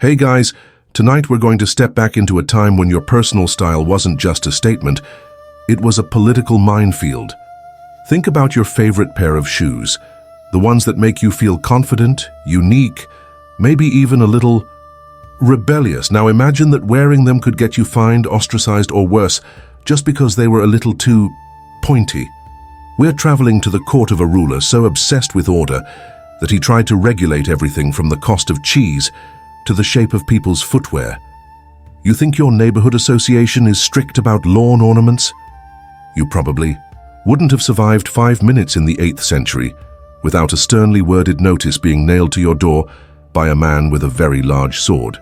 Hey guys, tonight we're going to step back into a time when your personal style wasn't just a statement, it was a political minefield. Think about your favorite pair of shoes, the ones that make you feel confident, unique, maybe even a little rebellious. Now imagine that wearing them could get you fined, ostracized, or worse, just because they were a little too pointy. We're traveling to the court of a ruler so obsessed with order that he tried to regulate everything from the cost of cheese to the shape of people's footwear. You think your neighborhood association is strict about lawn ornaments? You probably wouldn't have survived 5 minutes in the 8th century without a sternly worded notice being nailed to your door by a man with a very large sword.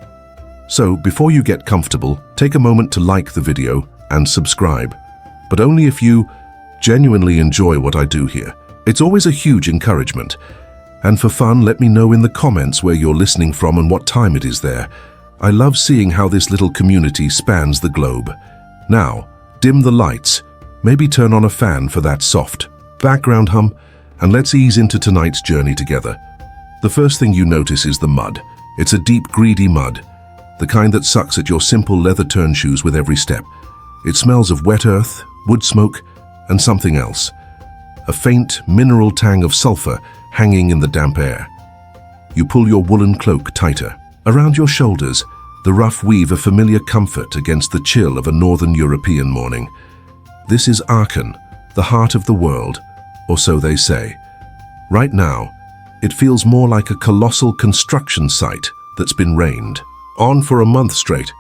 So, before you get comfortable, take a moment to like the video and subscribe, but only if you genuinely enjoy what I do here. It's always a huge encouragement. And for fun, let me know in the comments where you're listening from and what time it is there. I love seeing how this little community spans the globe. Now, dim the lights, maybe turn on a fan for that soft background hum, and let's ease into tonight's journey together. The first thing you notice is the mud. It's a deep, greedy mud, the kind that sucks at your simple leather turn shoes with every step. It smells of wet earth, wood smoke, and something else. A faint, mineral tang of sulfur hanging in the damp air. You pull your woolen cloak tighter. Around your shoulders, the rough weave a familiar comfort against the chill of a northern European morning. This is Aachen, the heart of the world, or so they say. Right now, it feels more like a colossal construction site that's been rained on for a month straight.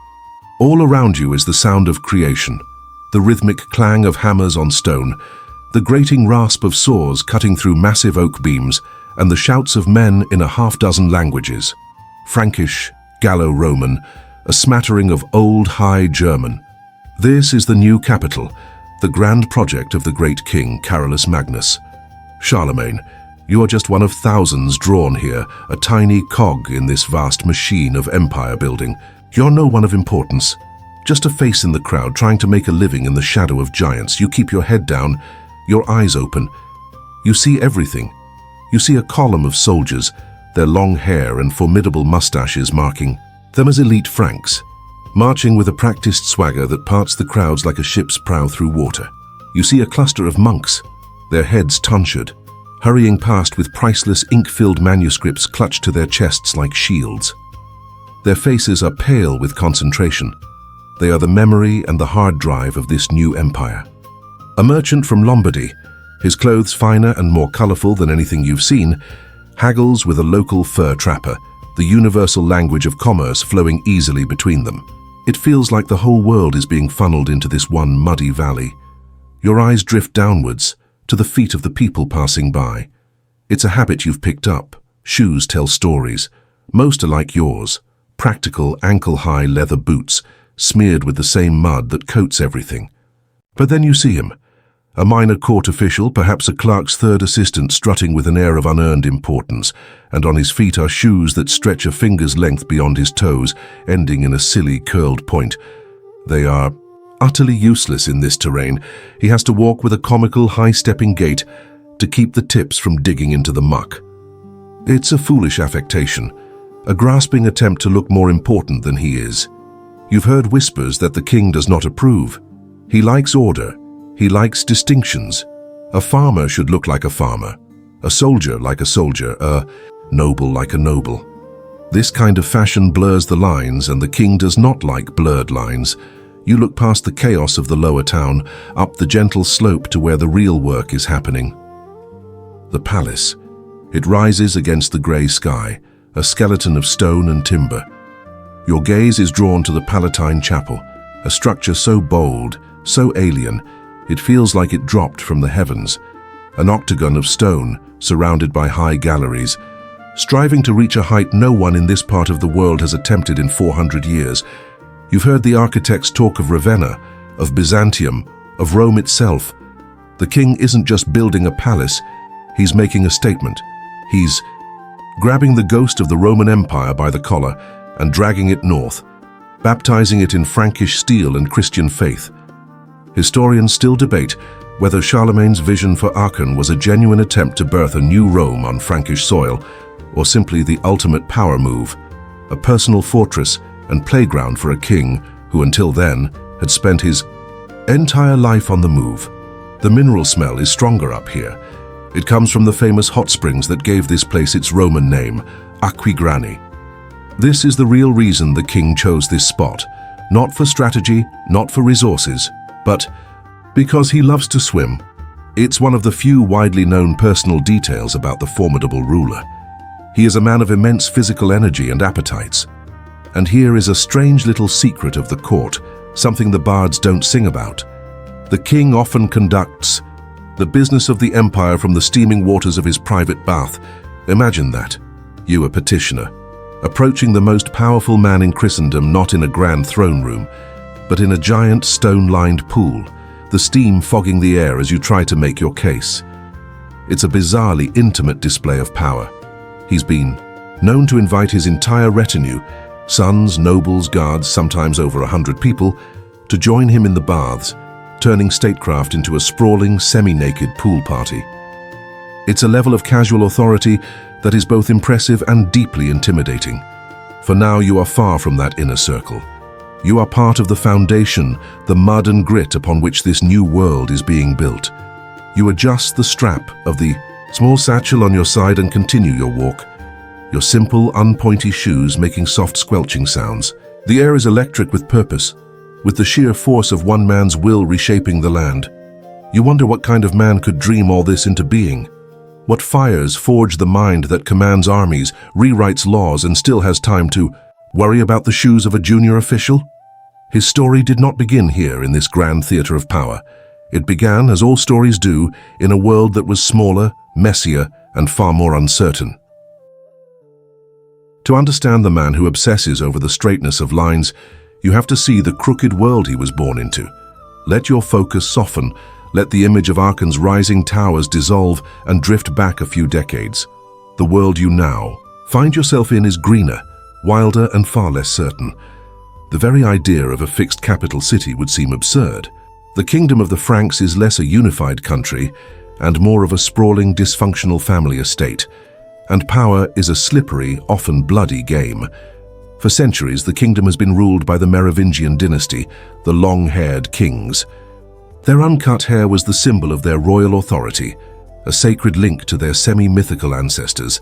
All around you is the sound of creation, the rhythmic clang of hammers on stone, the grating rasp of saws cutting through massive oak beams, and the shouts of men in a half-dozen languages. Frankish, Gallo-Roman, a smattering of Old High German. This is the new capital, the grand project of the great king Carolus Magnus. Charlemagne, you are just one of thousands drawn here, a tiny cog in this vast machine of empire building. You're no one of importance, just a face in the crowd trying to make a living in the shadow of giants. You keep your head down, your eyes open. You see everything. You see a column of soldiers, their long hair and formidable mustaches marking them as elite Franks, marching with a practiced swagger that parts the crowds like a ship's prow through water. You see a cluster of monks, their heads tonsured, hurrying past with priceless ink-filled manuscripts clutched to their chests like shields. Their faces are pale with concentration. They are the memory and the hard drive of this new empire. A merchant from Lombardy, his clothes finer and more colorful than anything you've seen, haggles with a local fur trapper, the universal language of commerce flowing easily between them. It feels like the whole world is being funneled into this one muddy valley. Your eyes drift downwards, to the feet of the people passing by. It's a habit you've picked up. Shoes tell stories. Most are like yours. Practical, ankle-high leather boots, smeared with the same mud that coats everything. But then you see him. A minor court official, perhaps a clerk's third assistant, strutting with an air of unearned importance, and on his feet are shoes that stretch a finger's length beyond his toes, ending in a silly curled point. They are utterly useless in this terrain. He has to walk with a comical, high-stepping gait to keep the tips from digging into the muck. It's a foolish affectation, a grasping attempt to look more important than he is. You've heard whispers that the king does not approve. He likes order. He likes distinctions. A farmer should look like a farmer, a soldier like a soldier, a noble like a noble. This kind of fashion blurs the lines, and the king does not like blurred lines. You look past the chaos of the lower town, up the gentle slope to where the real work is happening. The palace. It rises against the grey sky, a skeleton of stone and timber. Your gaze is drawn to the Palatine Chapel, a structure so bold, so alien, it feels like it dropped from the heavens. An octagon of stone, surrounded by high galleries, striving to reach a height no one in this part of the world has attempted in 400 years. You've heard the architects talk of Ravenna, of Byzantium, of Rome itself. The king isn't just building a palace, he's making a statement. He's grabbing the ghost of the Roman Empire by the collar and dragging it north, baptizing it in Frankish steel and Christian faith. Historians still debate whether Charlemagne's vision for Aachen was a genuine attempt to birth a new Rome on Frankish soil, or simply the ultimate power move. a personal fortress and playground for a king who until then had spent his entire life on the move. The mineral smell is stronger up here. It comes from the famous hot springs that gave this place its Roman name, Aquagrani. This is the real reason the king chose this spot, not for strategy, not for resources, but because he loves to swim. It's one of the few widely known personal details about the formidable ruler. He is a man of immense physical energy and appetites. And here is a strange little secret of the court, something the bards don't sing about. The king often conducts the business of the empire from the steaming waters of his private bath. Imagine that. You, a petitioner, approaching the most powerful man in Christendom not in a grand throne room, but in a giant stone-lined pool, the steam fogging the air as you try to make your case. It's a bizarrely intimate display of power. He's been known to invite his entire retinue, sons, nobles, guards, sometimes over 100 people, to join him in the baths, turning statecraft into a sprawling, semi-naked pool party. It's a level of casual authority that is both impressive and deeply intimidating. For now, you are far from that inner circle. You are part of the foundation, the mud and grit upon which this new world is being built. You adjust the strap of the small satchel on your side and continue your walk, your simple, unpointy shoes making soft squelching sounds. The air is electric with purpose, with the sheer force of one man's will reshaping the land. You wonder what kind of man could dream all this into being. What fires forge the mind that commands armies, rewrites laws, and still has time to worry about the shoes of a junior official? His story did not begin here in this grand theater of power. It began, as all stories do, in a world that was smaller, messier, and far more uncertain. To understand the man who obsesses over the straightness of lines, you have to see the crooked world he was born into. Let your focus soften. Let the image of Aachen's rising towers dissolve and drift back a few decades. The world you now find yourself in is greener, wilder, and far less certain. The very idea of a fixed capital city would seem absurd. The kingdom of the Franks is less a unified country and more of a sprawling, dysfunctional family estate. And power is a slippery, often bloody game. For centuries, the kingdom has been ruled by the Merovingian dynasty, the long-haired kings. Their uncut hair was the symbol of their royal authority, a sacred link to their semi-mythical ancestors.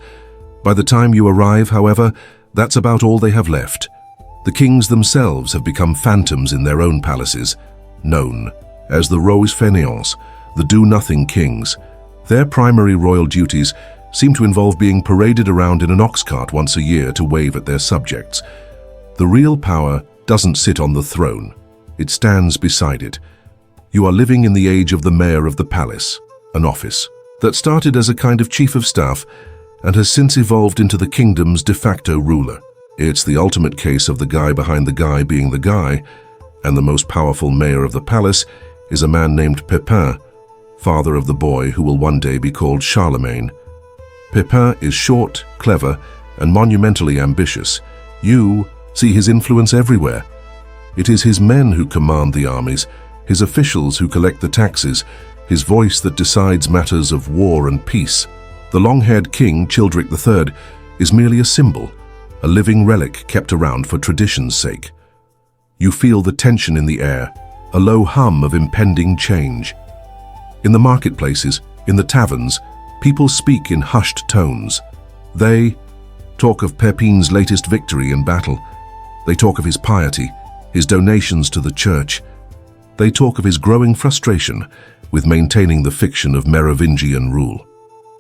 By the time you arrive, however, that's about all they have left. The kings themselves have become phantoms in their own palaces, known as the Roses Fainéants, the do-nothing kings. Their primary royal duties seem to involve being paraded around in an ox cart once a year to wave at their subjects. The real power doesn't sit on the throne. It stands beside it. You are living in the age of the mayor of the palace, an office that started as a kind of chief of staff and has since evolved into the kingdom's de facto ruler. It's the ultimate case of the guy behind the guy being the guy, and the most powerful mayor of the palace is a man named Pepin, father of the boy who will one day be called Charlemagne. Pepin is short, clever, and monumentally ambitious. You see his influence everywhere. It is his men who command the armies, his officials who collect the taxes, his voice that decides matters of war and peace. The long-haired king, Childeric III, is merely a symbol, a living relic kept around for tradition's sake. You feel the tension in the air, a low hum of impending change. In the marketplaces, in the taverns, people speak in hushed tones. They talk of Pepin's latest victory in battle. They talk of his piety, his donations to the church. They talk of his growing frustration with maintaining the fiction of Merovingian rule.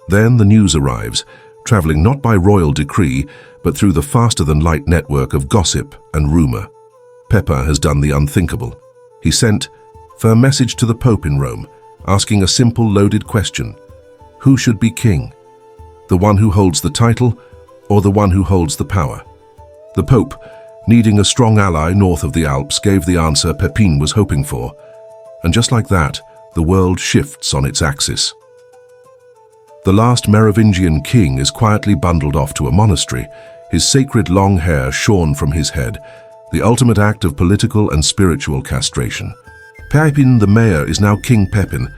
Then the news arrives, traveling not by royal decree, but through the faster-than-light network of gossip and rumor. Pepin has done the unthinkable. He sent a message to the Pope in Rome, asking a simple, loaded question. Who should be king? The one who holds the title or the one who holds the power? The Pope, needing a strong ally north of the Alps, gave the answer Pepin was hoping for. And just like that, the world shifts on its axis. The last Merovingian king is quietly bundled off to a monastery, his sacred long hair shorn from his head, the ultimate act of political and spiritual castration. Pepin the mayor is now King Pepin.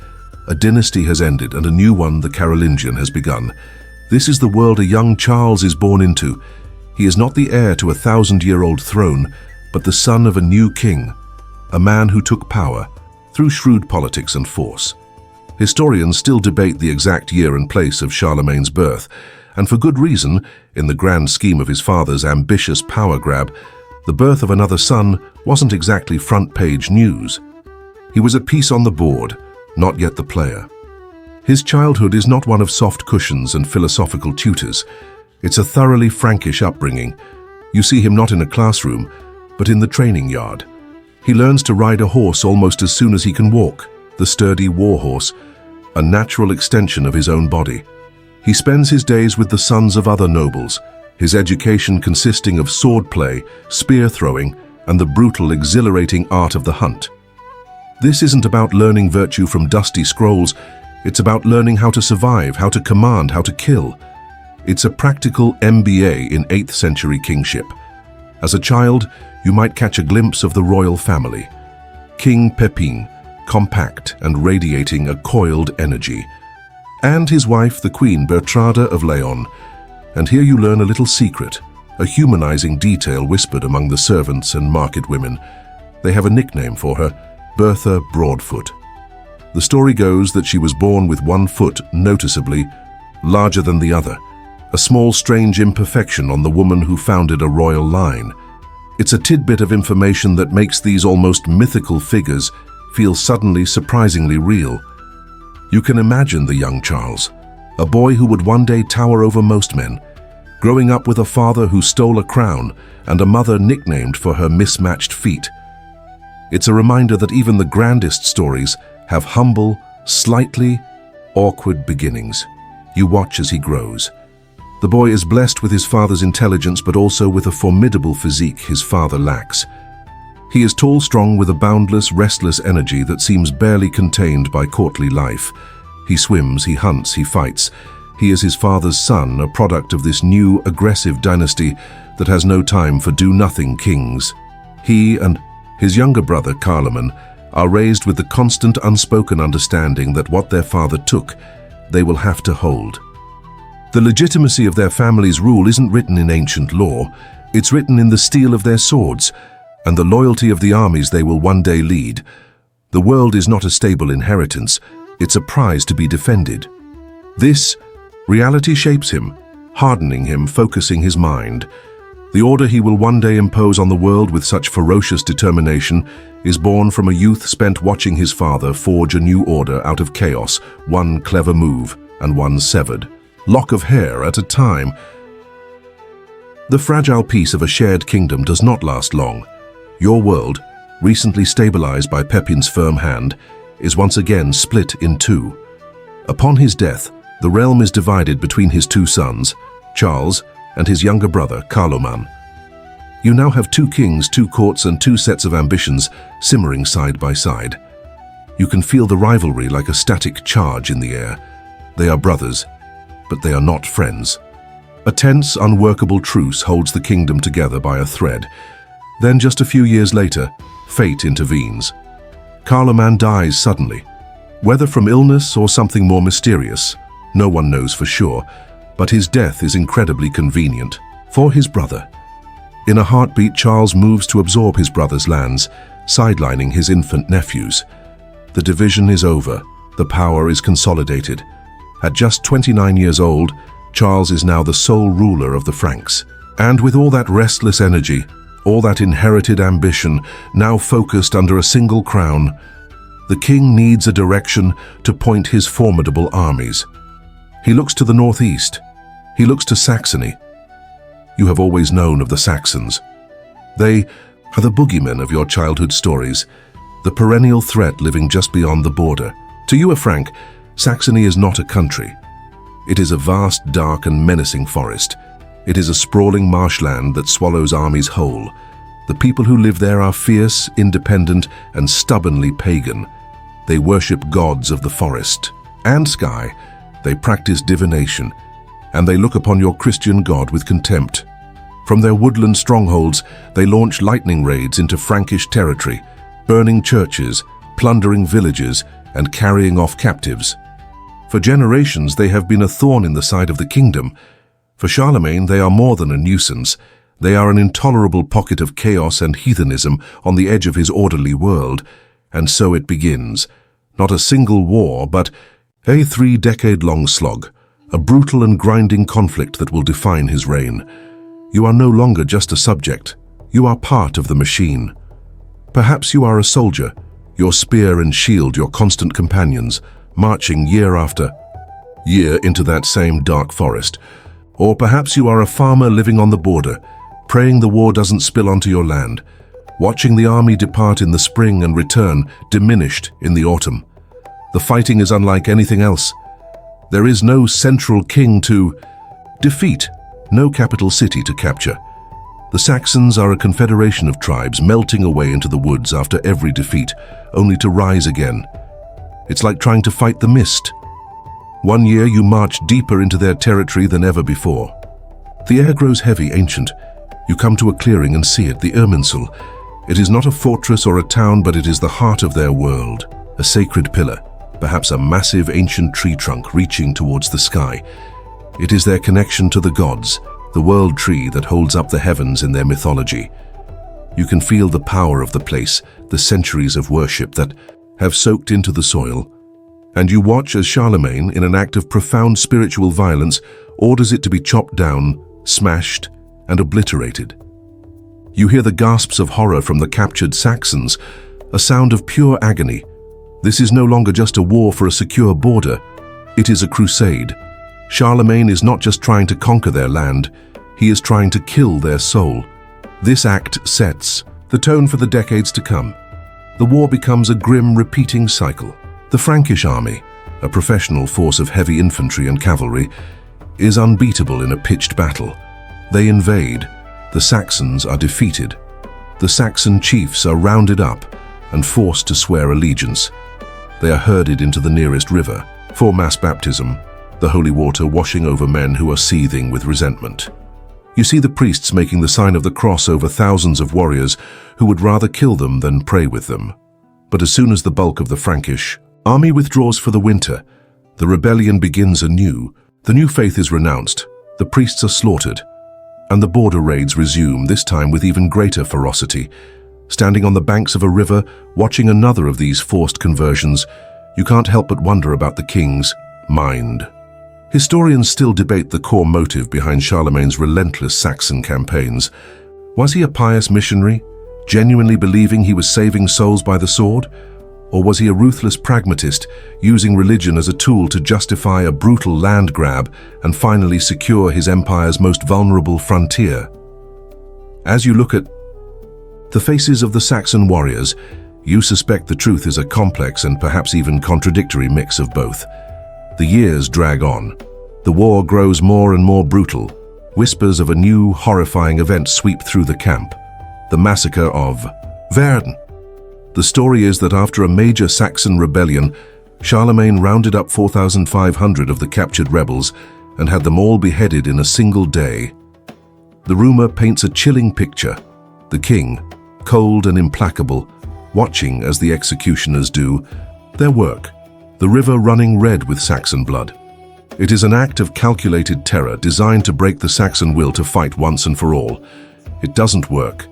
A dynasty has ended and a new one, the Carolingian, has begun. This is the world a young Charles is born into. He is not the heir to a 1,000-year-old throne, but the son of a new king, a man who took power through shrewd politics and force. Historians still debate the exact year and place of Charlemagne's birth, and for good reason. In the grand scheme of his father's ambitious power grab, the birth of another son wasn't exactly front-page news. He was a piece on the board, not yet the player. His childhood is not one of soft cushions and philosophical tutors. It's a thoroughly Frankish upbringing. You see him not in a classroom, but in the training yard. He learns to ride a horse almost as soon as he can walk, the sturdy war horse, a natural extension of his own body. He spends his days with the sons of other nobles, his education consisting of swordplay, spear throwing, and the brutal, exhilarating art of the hunt. This isn't about learning virtue from dusty scrolls. It's about learning how to survive, how to command, how to kill. It's a practical MBA in 8th century kingship. As a child, you might catch a glimpse of the royal family. King Pepin, compact and radiating a coiled energy. And his wife, the Queen Bertrada of Leon. And here you learn a little secret, a humanizing detail whispered among the servants and market women. They have a nickname for her, Bertha Broadfoot. The story goes that she was born with one foot noticeably larger than the other, a small strange imperfection on the woman who founded a royal line. It's a tidbit of information that makes these almost mythical figures feel suddenly surprisingly real. You can imagine the young Charles, a boy who would one day tower over most men, growing up with a father who stole a crown and a mother nicknamed for her mismatched feet. It's a reminder that even the grandest stories have humble, slightly awkward beginnings. You watch as he grows. The boy is blessed with his father's intelligence, but also with a formidable physique his father lacks. He is tall, strong, with a boundless, restless energy that seems barely contained by courtly life. He swims, he hunts, he fights. He is his father's son, a product of this new, aggressive dynasty that has no time for do-nothing kings. He and his younger brother, Charlemagne, are raised with the constant, unspoken understanding that what their father took, they will have to hold. The legitimacy of their family's rule isn't written in ancient law. It's written in the steel of their swords, and the loyalty of the armies they will one day lead. The world is not a stable inheritance, it's a prize to be defended. This reality shapes him, hardening him, focusing his mind. The order he will one day impose on the world with such ferocious determination is born from a youth spent watching his father forge a new order out of chaos, one clever move and one severed lock of hair at a time. The fragile piece of a shared kingdom does not last long. Your world, recently stabilized by Pepin's firm hand, is once again split in two. Upon his death, the realm is divided between his two sons, Charles, and his younger brother, Charlemagne. You now have two kings, two courts, and two sets of ambitions simmering side by side. You can feel the rivalry like a static charge in the air. They are brothers, but they are not friends. A tense, unworkable truce holds the kingdom together by a thread. Then, just a few years later, fate intervenes. Charlemagne dies suddenly. Whether from illness or something more mysterious, no one knows for sure, but his death is incredibly convenient for his brother. In a heartbeat, Charles moves to absorb his brother's lands, sidelining his infant nephews. The division is over. The power is consolidated. At just 29 years old, Charles is now the sole ruler of the Franks. And with all that restless energy, all that inherited ambition, now focused under a single crown, the king needs a direction to point his formidable armies. He looks to the northeast. He looks to Saxony. You have always known of the Saxons. They are the boogeymen of your childhood stories, the perennial threat living just beyond the border. To you, a Frank, Saxony is not a country. It is a vast, dark, and menacing forest. It is a sprawling marshland that swallows armies whole. The people who live there are fierce, independent, and stubbornly pagan. They worship gods of the forest and sky. They practice divination, and they look upon your Christian God with contempt. From their woodland strongholds, they launch lightning raids into Frankish territory, burning churches, plundering villages, and carrying off captives. For generations, they have been a thorn in the side of the kingdom. For Charlemagne, they are more than a nuisance. They are an intolerable pocket of chaos and heathenism on the edge of his orderly world. And so it begins. Not a single war, but a 3-decade-long slog, a brutal and grinding conflict that will define his reign. You are no longer just a subject. You are part of the machine. Perhaps you are a soldier, your spear and shield your constant companions, marching year after year into that same dark forest. Or perhaps you are a farmer living on the border, praying the war doesn't spill onto your land, watching the army depart in the spring and return diminished in the autumn. The fighting is unlike anything else. There is no central king to defeat, no capital city to capture. The Saxons are a confederation of tribes melting away into the woods after every defeat, only to rise again. It's like trying to fight the mist. One year you march deeper into their territory than ever before. The air grows heavy, ancient. You come to a clearing and see it, the Irminsul. It is not a fortress or a town, but it is the heart of their world, a sacred pillar, perhaps a massive ancient tree trunk reaching towards the sky. It is their connection to the gods, the world tree that holds up the heavens in their mythology. You can feel the power of the place, the centuries of worship that have soaked into the soil. And you watch as Charlemagne, in an act of profound spiritual violence, orders it to be chopped down, smashed, and obliterated. You hear the gasps of horror from the captured Saxons, a sound of pure agony. This is no longer just a war for a secure border. It is a crusade. Charlemagne is not just trying to conquer their land, he is trying to kill their soul. This act sets the tone for the decades to come. The war becomes a grim, repeating cycle. The Frankish army, a professional force of heavy infantry and cavalry, is unbeatable in a pitched battle. They invade. The Saxons are defeated. The Saxon chiefs are rounded up and forced to swear allegiance. They are herded into the nearest river for mass baptism, the holy water washing over men who are seething with resentment. You see the priests making the sign of the cross over thousands of warriors who would rather kill them than pray with them. But as soon as the bulk of the Frankish army withdraws for the winter, the rebellion begins anew. The new faith is renounced, the priests are slaughtered, and the border raids resume, this time with even greater ferocity. Standing on the banks of a river, watching another of these forced conversions, you can't help but wonder about the king's mind. Historians still debate the core motive behind Charlemagne's relentless Saxon campaigns. Was he a pious missionary, genuinely believing he was saving souls by the sword? Or was he a ruthless pragmatist, using religion as a tool to justify a brutal land grab and finally secure his empire's most vulnerable frontier? As you look at the faces of the Saxon warriors, you suspect the truth is a complex and perhaps even contradictory mix of both. The years drag on. The war grows more and more brutal. Whispers of a new, horrifying event sweep through the camp. The massacre of Verden. The story is that after a major Saxon rebellion, Charlemagne rounded up 4,500 of the captured rebels and had them all beheaded in a single day. The rumor paints a chilling picture. The king, cold and implacable, watching as the executioners do their work, the river running red with Saxon blood. It is an act of calculated terror designed to break the Saxon will to fight once and for all. It doesn't work.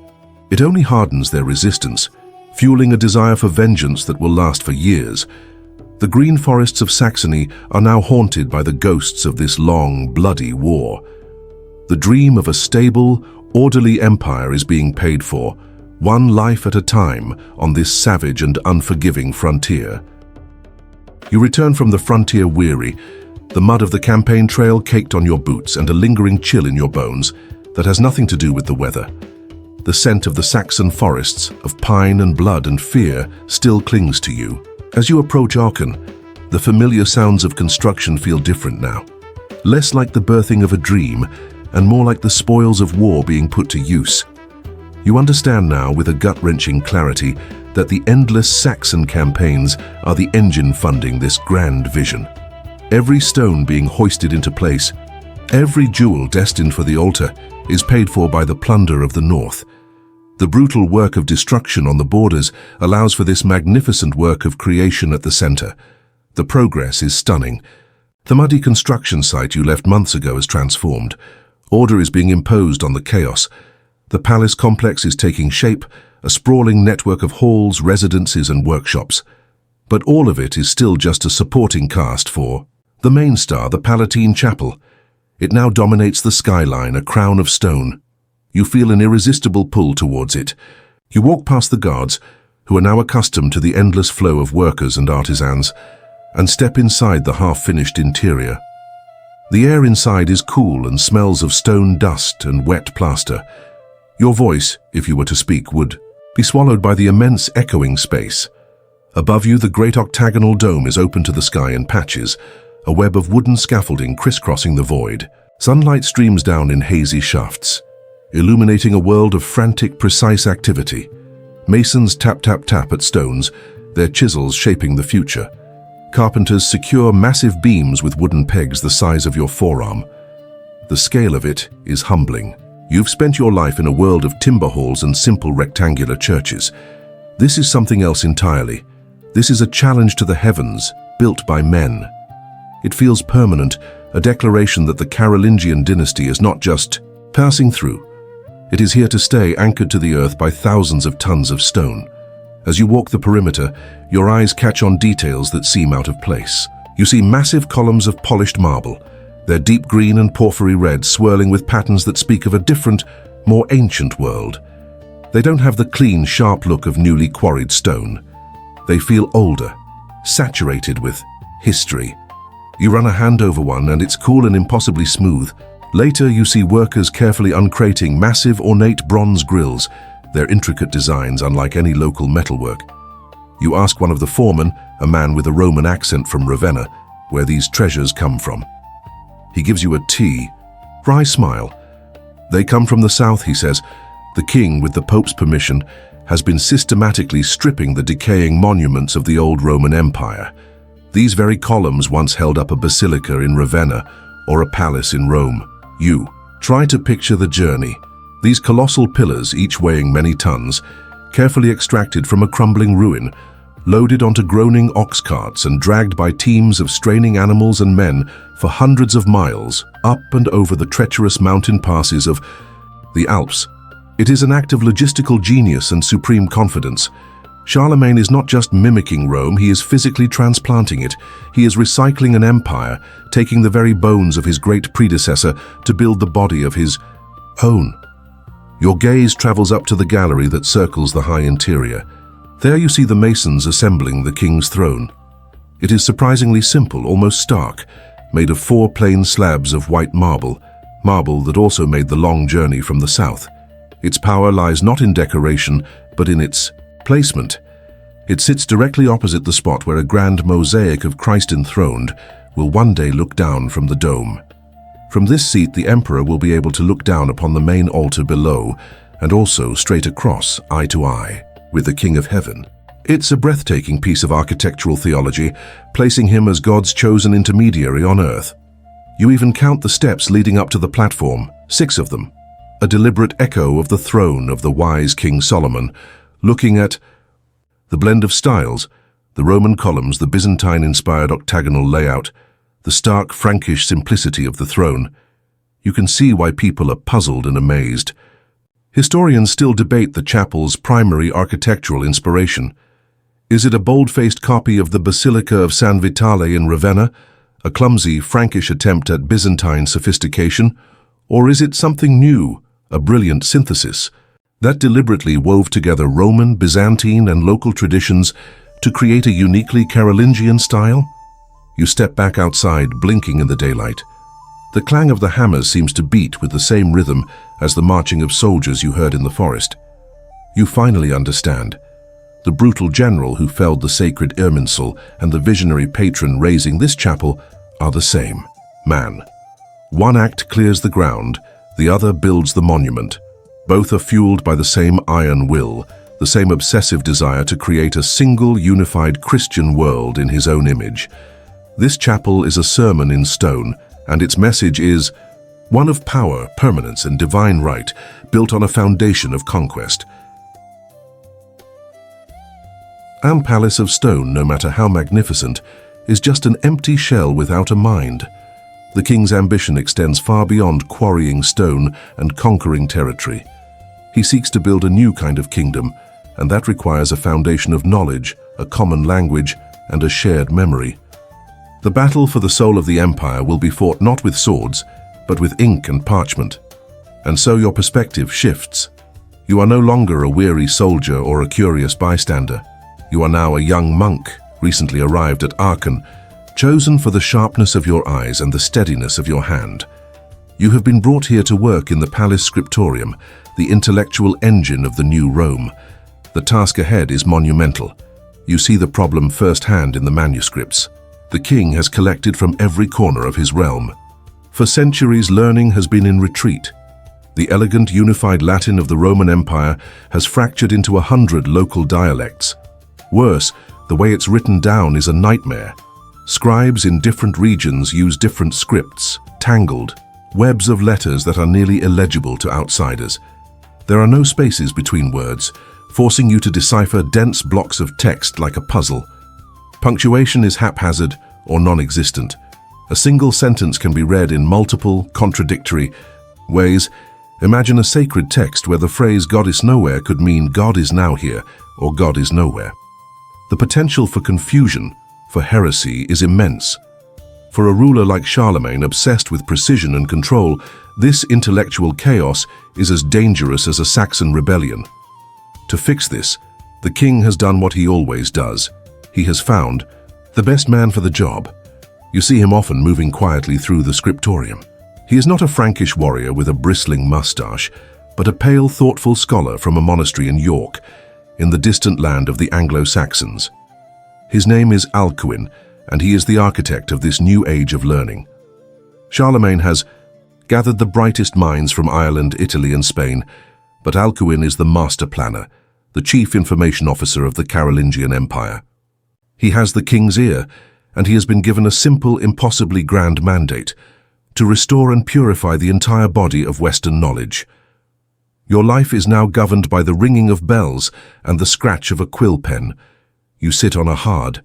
It only hardens their resistance, fueling a desire for vengeance that will last for years. The green forests of Saxony are now haunted by the ghosts of this long, bloody war. The dream of a stable, orderly empire is being paid for, one life at a time on this savage and unforgiving frontier. You return from the frontier weary, the mud of the campaign trail caked on your boots and a lingering chill in your bones that has nothing to do with the weather. The scent of the Saxon forests, of pine and blood and fear, still clings to you. As you approach Aachen, the familiar sounds of construction feel different now. Less like the birthing of a dream, and more like the spoils of war being put to use. You understand now with a gut-wrenching clarity that the endless Saxon campaigns are the engine funding this grand vision. Every stone being hoisted into place, every jewel destined for the altar, is paid for by the plunder of the north. The brutal work of destruction on the borders allows for this magnificent work of creation at the center. The progress is stunning. The muddy construction site you left months ago is transformed. Order is being imposed on the chaos. The palace complex is taking shape, a sprawling network of halls, residences and workshops. But all of it is still just a supporting cast for the main star, the Palatine Chapel. It now dominates the skyline, a crown of stone. You feel an irresistible pull towards it. You walk past the guards, who are now accustomed to the endless flow of workers and artisans, and step inside the half-finished interior. The air inside is cool and smells of stone dust and wet plaster. Your voice, if you were to speak, would be swallowed by the immense echoing space. Above you, the great octagonal dome is open to the sky in patches, a web of wooden scaffolding crisscrossing the void. Sunlight streams down in hazy shafts, illuminating a world of frantic, precise activity. Masons tap, tap, tap at stones, their chisels shaping the future. Carpenters secure massive beams with wooden pegs the size of your forearm. The scale of it is humbling. You've spent your life in a world of timber halls and simple rectangular churches. This is something else entirely. This is a challenge to the heavens, built by men. It feels permanent, a declaration that the Carolingian dynasty is not just passing through. It is here to stay, anchored to the earth by thousands of tons of stone. As you walk the perimeter, your eyes catch on details that seem out of place. You see massive columns of polished marble, their deep green and porphyry red swirling with patterns that speak of a different, more ancient world. They don't have the clean, sharp look of newly quarried stone. They feel older, saturated with history. You run a hand over one and it's cool and impossibly smooth. Later, you see workers carefully uncrating massive, ornate bronze grills, their intricate designs unlike any local metalwork. You ask one of the foremen, a man with a Roman accent from Ravenna, where these treasures come from. He gives you a wry smile. They come from the south, he says. The king, with the Pope's permission, has been systematically stripping the decaying monuments of the old Roman Empire. These very columns once held up a basilica in Ravenna or a palace in Rome. You try to picture the journey. These colossal pillars, each weighing many tons, carefully extracted from a crumbling ruin, loaded onto groaning ox carts and dragged by teams of straining animals and men for hundreds of miles, up and over the treacherous mountain passes of the Alps. It is an act of logistical genius and supreme confidence. Charlemagne is not just mimicking Rome, he is physically transplanting it. He is recycling an empire, taking the very bones of his great predecessor to build the body of his own. Your gaze travels up to the gallery that circles the high interior. There you see the masons assembling the king's throne. It is surprisingly simple, almost stark, made of 4 plain slabs of white marble that also made the long journey from the south. Its power lies not in decoration, but in its placement. It sits directly opposite the spot where a grand mosaic of Christ enthroned will one day look down from the dome. From this seat, the emperor will be able to look down upon the main altar below and also straight across, eye to eye, with the King of Heaven. It's a breathtaking piece of architectural theology, placing him as God's chosen intermediary on earth. You even count the steps leading up to the platform, 6 of them, a deliberate echo of the throne of the wise King Solomon, looking at the blend of styles, the Roman columns, the Byzantine-inspired octagonal layout, the stark Frankish simplicity of the throne. You can see why people are puzzled and amazed. Historians still debate the chapel's primary architectural inspiration. Is it a bold-faced copy of the Basilica of San Vitale in Ravenna, a clumsy Frankish attempt at Byzantine sophistication, or is it something new, a brilliant synthesis that deliberately wove together Roman, Byzantine, and local traditions to create a uniquely Carolingian style? You step back outside, blinking in the daylight. The clang of the hammers seems to beat with the same rhythm as the marching of soldiers you heard in the forest. You finally understand. The brutal general who felled the sacred Irminsul and the visionary patron raising this chapel are the same man. One act clears the ground, the other builds the monument. Both are fueled by the same iron will, the same obsessive desire to create a single, unified Christian world in his own image. This chapel is a sermon in stone, and its message is one of power, permanence, and divine right, built on a foundation of conquest. Am palace of stone, no matter how magnificent, is just an empty shell without a mind. The king's ambition extends far beyond quarrying stone and conquering territory. He seeks to build a new kind of kingdom, and that requires a foundation of knowledge, a common language, and a shared memory. The battle for the soul of the empire will be fought not with swords, but with ink and parchment. And so your perspective shifts. You are no longer a weary soldier or a curious bystander. You are now a young monk, recently arrived at Aachen, chosen for the sharpness of your eyes and the steadiness of your hand. You have been brought here to work in the palace scriptorium, the intellectual engine of the new Rome. The task ahead is monumental. You see the problem firsthand in the manuscripts. The king has collected from every corner of his realm. For centuries, learning has been in retreat. The elegant, unified Latin of the Roman Empire has fractured into 100 local dialects. Worse, the way it's written down is a nightmare. Scribes in different regions use different scripts, tangled, webs of letters that are nearly illegible to outsiders. There are no spaces between words, forcing you to decipher dense blocks of text like a puzzle. Punctuation is haphazard or non-existent. A single sentence can be read in multiple, contradictory ways. Imagine a sacred text where the phrase "God is nowhere" could mean "God is now here" or "God is nowhere." The potential for confusion, for heresy, is immense. For a ruler like Charlemagne, obsessed with precision and control, this intellectual chaos is as dangerous as a Saxon rebellion. To fix this, the king has done what he always does. He has found the best man for the job. You see him often moving quietly through the scriptorium. He is not a Frankish warrior with a bristling mustache, but a pale, thoughtful scholar from a monastery in York, in the distant land of the Anglo-Saxons. His name is Alcuin, and he is the architect of this new age of learning. Charlemagne has gathered the brightest minds from Ireland, Italy, and Spain, but Alcuin is the master planner, the chief information officer of the Carolingian Empire. He has the king's ear, and he has been given a simple, impossibly grand mandate: to restore and purify the entire body of Western knowledge. Your life is now governed by the ringing of bells and the scratch of a quill pen. You sit on a hard,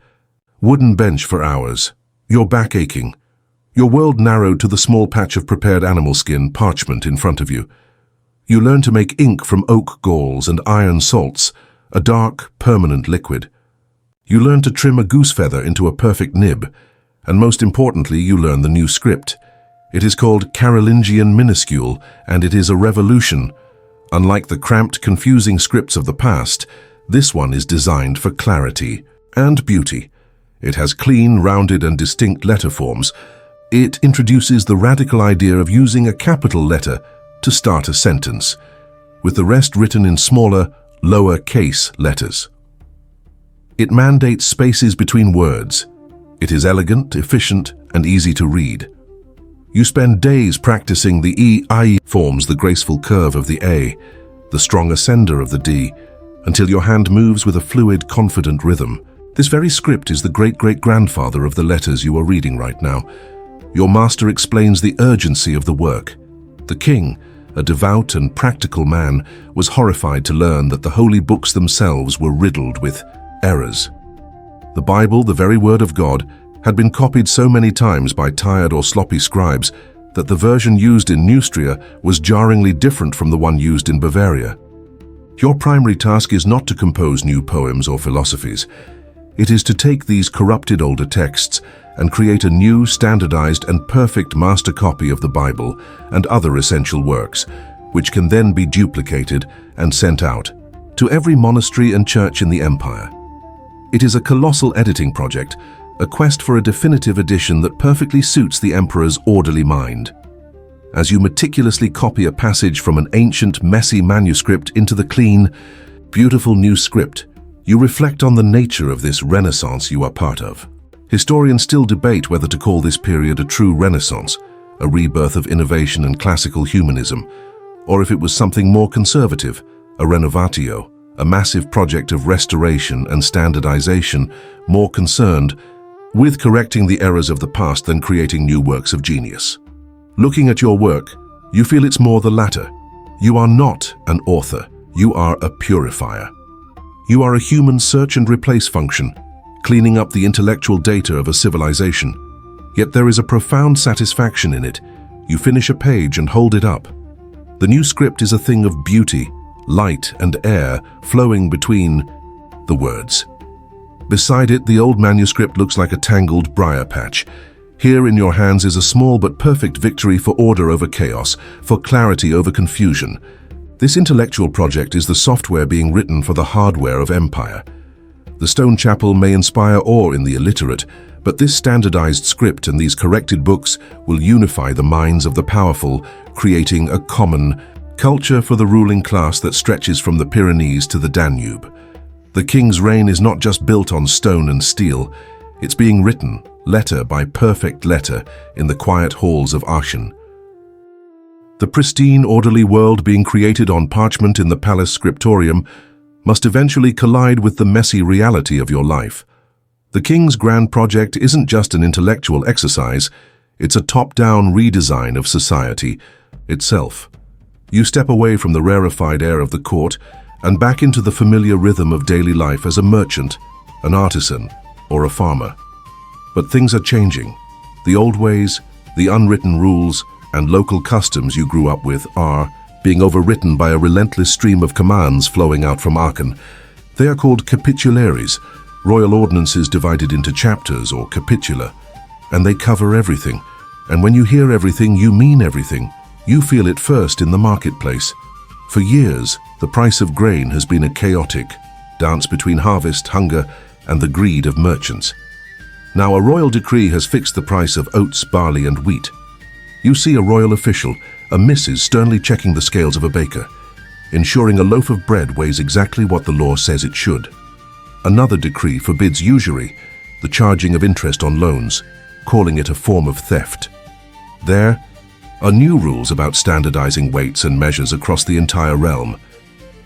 wooden bench for hours, your back aching, your world narrowed to the small patch of prepared animal skin parchment in front of you. You learn to make ink from oak galls and iron salts, a dark, permanent liquid. You learn to trim a goose feather into a perfect nib, and most importantly, you learn the new script. It is called Carolingian minuscule, and it is a revolution. Unlike the cramped, confusing scripts of the past, this one is designed for clarity and beauty. It has clean, rounded, and distinct letter forms. It introduces the radical idea of using a capital letter to start a sentence, with the rest written in smaller, lower-case letters. It mandates spaces between words. It is elegant, efficient, and easy to read. You spend days practicing the E-I forms, the graceful curve of the A, the strong ascender of the D, until your hand moves with a fluid, confident rhythm. This very script is the great-great-grandfather of the letters you are reading right now. Your master explains the urgency of the work. The king, a devout and practical man, was horrified to learn that the holy books themselves were riddled with errors. The Bible, the very word of God, had been copied so many times by tired or sloppy scribes that the version used in Neustria was jarringly different from the one used in Bavaria. Your primary task is not to compose new poems or philosophies. It is to take these corrupted older texts and create a new, standardized, and perfect master copy of the Bible and other essential works, which can then be duplicated and sent out to every monastery and church in the empire. It is a colossal editing project, a quest for a definitive edition that perfectly suits the emperor's orderly mind. As you meticulously copy a passage from an ancient, messy manuscript into the clean, beautiful new script, you reflect on the nature of this renaissance you are part of. Historians still debate whether to call this period a true renaissance, a rebirth of innovation and classical humanism, or if it was something more conservative, a renovatio, a massive project of restoration and standardization, more concerned with correcting the errors of the past than creating new works of genius. Looking at your work, you feel it's more the latter. You are not an author, you are a purifier. You are a human search and replace function, cleaning up the intellectual data of a civilization. Yet there is a profound satisfaction in it. You finish a page and hold it up. The new script is a thing of beauty, light and air flowing between the words. Beside it, the old manuscript looks like a tangled briar patch. Here in your hands is a small but perfect victory for order over chaos, for clarity over confusion. This intellectual project is the software being written for the hardware of empire. The stone chapel may inspire awe in the illiterate, but this standardized script and these corrected books will unify the minds of the powerful, creating a common culture for the ruling class that stretches from the Pyrenees to the Danube. The king's reign is not just built on stone and steel, it's being written, letter by perfect letter, in the quiet halls of Aachen. The pristine, orderly world being created on parchment in the palace scriptorium must eventually collide with the messy reality of your life. The king's grand project isn't just an intellectual exercise, it's a top-down redesign of society itself. You step away from the rarefied air of the court and back into the familiar rhythm of daily life as a merchant, an artisan, or a farmer. But things are changing. The old ways, the unwritten rules, and local customs you grew up with are being overwritten by a relentless stream of commands flowing out from Aachen. They are called capitularies, royal ordinances divided into chapters or capitula, and they cover everything. And when you hear everything, you mean everything. You feel it first in the marketplace. For years, the price of grain has been a chaotic dance between harvest, hunger, and the greed of merchants. Now a royal decree has fixed the price of oats, barley, and wheat. You see a royal official, a missus, sternly checking the scales of a baker, ensuring a loaf of bread weighs exactly what the law says it should. Another decree forbids usury, the charging of interest on loans, calling it a form of theft. There are new rules about standardizing weights and measures across the entire realm.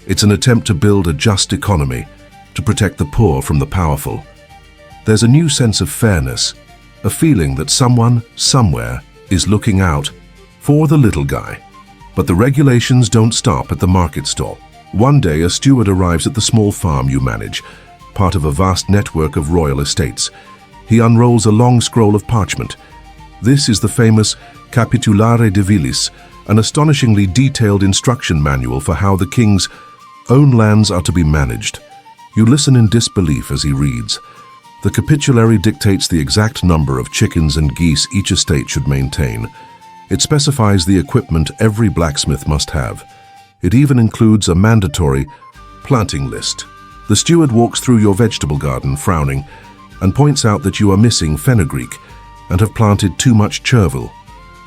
It's an attempt to build a just economy, to protect the poor from the powerful. There's a new sense of fairness, a feeling that someone, somewhere, is looking out for the little guy. But the regulations don't stop at the market stall. One day, a steward arrives at the small farm you manage, part of a vast network of royal estates. He unrolls a long scroll of parchment. This is the famous Capitulare Divilis, an astonishingly detailed instruction manual for how the king's own lands are to be managed. You listen in disbelief as he reads. The capitulary dictates the exact number of chickens and geese each estate should maintain. It specifies the equipment every blacksmith must have. It even includes a mandatory planting list. The steward walks through your vegetable garden, frowning, and points out that you are missing fenugreek and have planted too much chervil.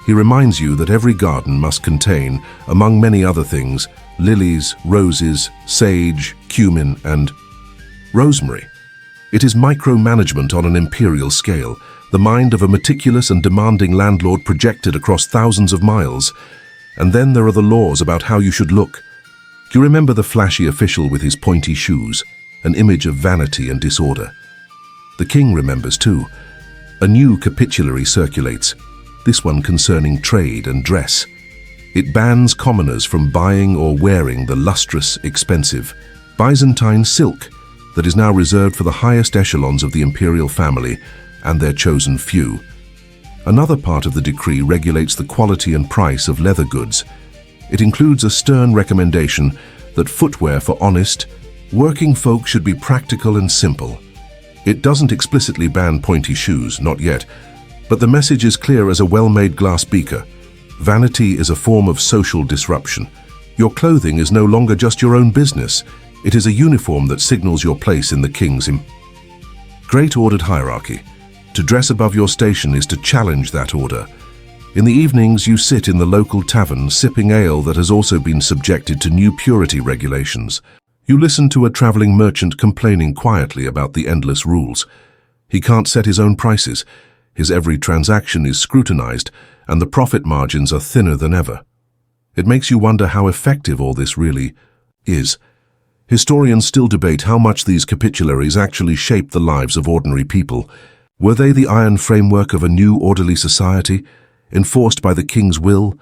He reminds you that every garden must contain, among many other things, lilies, roses, sage, cumin, and rosemary. It is micromanagement on an imperial scale, the mind of a meticulous and demanding landlord projected across thousands of miles. And then there are the laws about how you should look. Do you remember the flashy official with his pointy shoes, an image of vanity and disorder? The king remembers too. A new capitulary circulates, this one concerning trade and dress. It bans commoners from buying or wearing the lustrous, expensive Byzantine silk that is now reserved for the highest echelons of the imperial family and their chosen few. Another part of the decree regulates the quality and price of leather goods. It includes a stern recommendation that footwear for honest, working folk should be practical and simple. It doesn't explicitly ban pointy shoes, not yet, but the message is clear as a well-made glass beaker. Vanity is a form of social disruption. Your clothing is no longer just your own business. It is a uniform that signals your place in the king's great ordered hierarchy. To dress above your station is to challenge that order. In the evenings, you sit in the local tavern sipping ale that has also been subjected to new purity regulations. You listen to a traveling merchant complaining quietly about the endless rules. He can't set his own prices. His every transaction is scrutinized, and the profit margins are thinner than ever. It makes you wonder how effective all this really is. Historians still debate how much these capitularies actually shaped the lives of ordinary people. Were they the iron framework of a new orderly society, enforced by the king's will,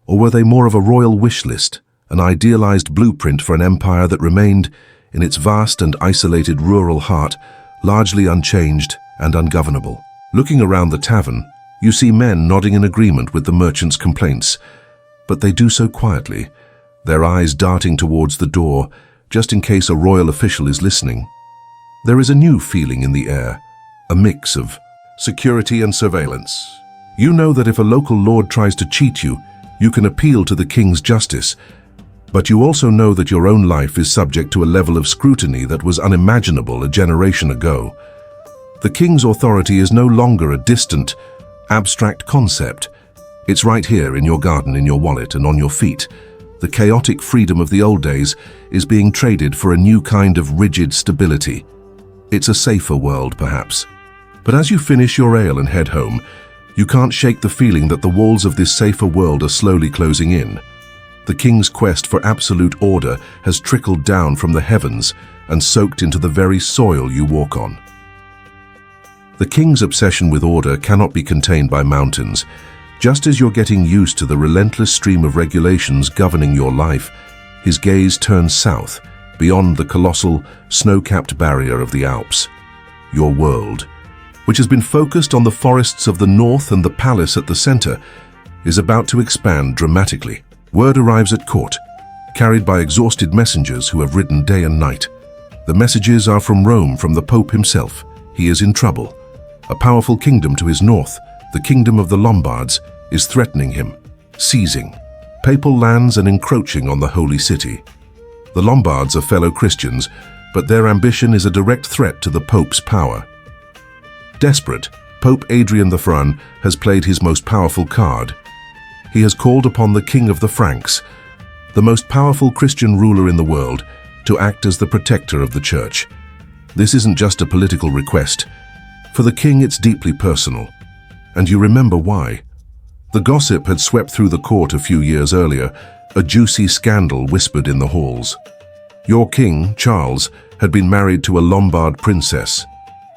or were they more of a royal wish list, an idealized blueprint for an empire that remained, in its vast and isolated rural heart, largely unchanged and ungovernable. Looking around the tavern, you see men nodding in agreement with the merchant's complaints, but they do so quietly, their eyes darting towards the door, just in case a royal official is listening. There is a new feeling in the air, a mix of security and surveillance. You know that if a local lord tries to cheat you, you can appeal to the king's justice, but you also know that your own life is subject to a level of scrutiny that was unimaginable a generation ago. The king's authority is no longer a distant, abstract concept. It's right here in your garden, in your wallet, and on your feet. The chaotic freedom of the old days is being traded for a new kind of rigid stability. It's a safer world, perhaps. But as you finish your ale and head home, you can't shake the feeling that the walls of this safer world are slowly closing in. The king's quest for absolute order has trickled down from the heavens and soaked into the very soil you walk on. The king's obsession with order cannot be contained by mountains. Just as you're getting used to the relentless stream of regulations governing your life, his gaze turns south, beyond the colossal, snow-capped barrier of the Alps. Your world, which has been focused on the forests of the north and the palace at the center, is about to expand dramatically. Word arrives at court, carried by exhausted messengers who have ridden day and night. The messages are from Rome, from the Pope himself. He is in trouble. A powerful kingdom to his north, the kingdom of the Lombards, is threatening him, seizing papal lands and encroaching on the holy city. The Lombards are fellow Christians, but their ambition is a direct threat to the Pope's power. Desperate, Pope Adrian I has played his most powerful card. He has called upon the King of the Franks, the most powerful Christian ruler in the world, to act as the protector of the Church. This isn't just a political request. For the king, it's deeply personal. And you remember why. The gossip had swept through the court a few years earlier, a juicy scandal whispered in the halls. Your king, Charles, had been married to a Lombard princess.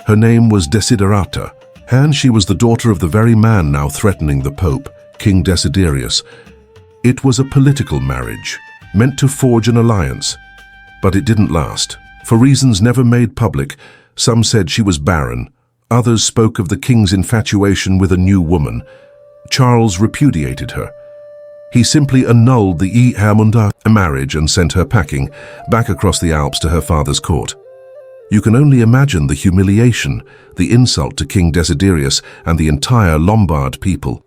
Her name was Desiderata, and she was the daughter of the very man now threatening the Pope, King Desiderius. It was a political marriage, meant to forge an alliance. But it didn't last. For reasons never made public, some said she was barren. Others spoke of the king's infatuation with a new woman. Charles repudiated her. He simply annulled the marriage and sent her packing back across the Alps to her father's court. You can only imagine the humiliation, the insult to King Desiderius and the entire Lombard people.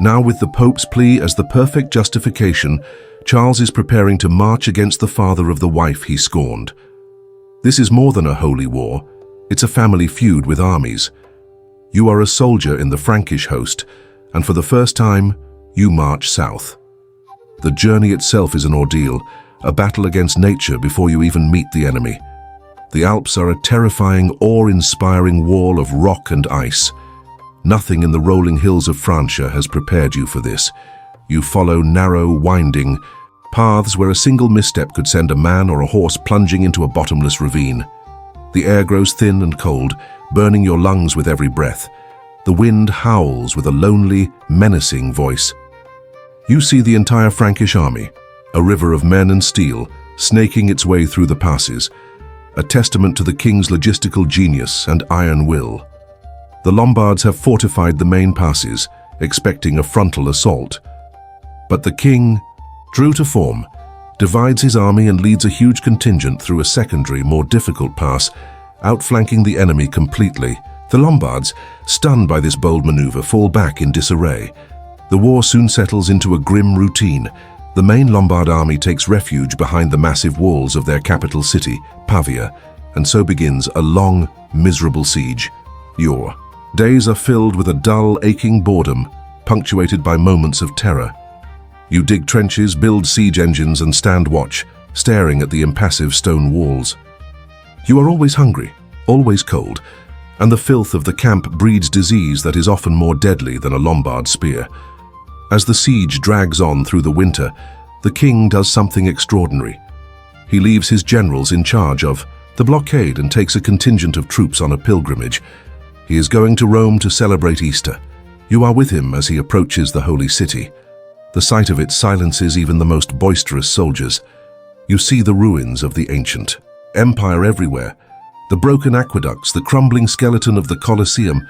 Now, with the Pope's plea as the perfect justification, Charles is preparing to march against the father of the wife he scorned. This is more than a holy war. It's a family feud with armies. You are a soldier in the Frankish host, and for the first time, you march south. The journey itself is an ordeal, a battle against nature before you even meet the enemy. The Alps are a terrifying, awe-inspiring wall of rock and ice. Nothing in the rolling hills of Francia has prepared you for this. You follow narrow, winding paths where a single misstep could send a man or a horse plunging into a bottomless ravine. The air grows thin and cold, burning your lungs with every breath. The wind howls with a lonely, menacing voice. You see the entire Frankish army, a river of men and steel, snaking its way through the passes, a testament to the king's logistical genius and iron will. The Lombards have fortified the main passes, expecting a frontal assault. But the king, true to form, divides his army and leads a huge contingent through a secondary, more difficult pass, outflanking the enemy completely. The Lombards, stunned by this bold maneuver, fall back in disarray. The war soon settles into a grim routine. The main Lombard army takes refuge behind the massive walls of their capital city, Pavia, and so begins a long, miserable siege. Your days are filled with a dull, aching boredom, punctuated by moments of terror. You dig trenches, build siege engines, and stand watch, staring at the impassive stone walls. You are always hungry, always cold, and the filth of the camp breeds disease that is often more deadly than a Lombard spear. As the siege drags on through the winter, the king does something extraordinary. He leaves his generals in charge of the blockade and takes a contingent of troops on a pilgrimage. He is going to Rome to celebrate Easter. You are with him as he approaches the holy city. The sight of it silences even the most boisterous soldiers. You see the ruins of the ancient empire everywhere, The broken aqueducts, the crumbling skeleton of the Colosseum.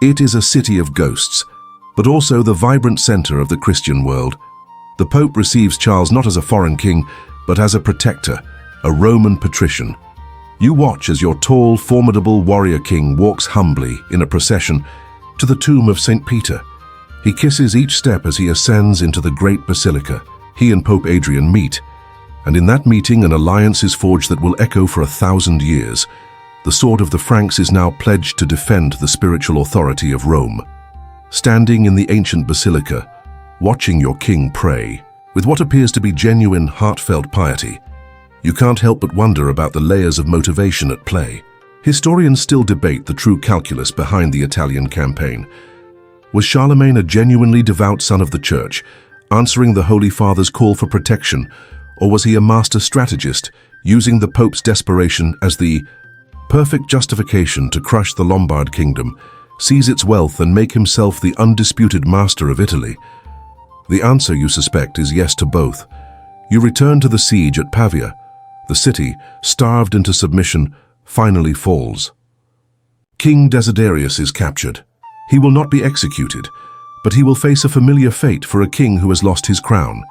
It is a city of ghosts, but also the vibrant center of the Christian world. The Pope receives Charles not as a foreign king, but as a protector, a Roman patrician. You watch as your tall, formidable warrior king walks humbly in a procession to the tomb of St. Peter. He kisses each step as he ascends into the great basilica. He and Pope Adrian meet, and in that meeting an alliance is forged that will echo for 1,000 years. The sword of the Franks is now pledged to defend the spiritual authority of Rome. Standing in the ancient basilica, watching your king pray, with what appears to be genuine, heartfelt piety, you can't help but wonder about the layers of motivation at play. Historians still debate the true calculus behind the Italian campaign. Was Charlemagne a genuinely devout son of the church, answering the Holy Father's call for protection, or was he a master strategist, using the Pope's desperation as the perfect justification to crush the Lombard kingdom, seize its wealth and make himself the undisputed master of Italy? The answer, you suspect, is yes to both. You return to the siege at Pavia. The city, starved into submission, finally falls. King Desiderius is captured. He will not be executed, but he will face a familiar fate for a king who has lost his crown.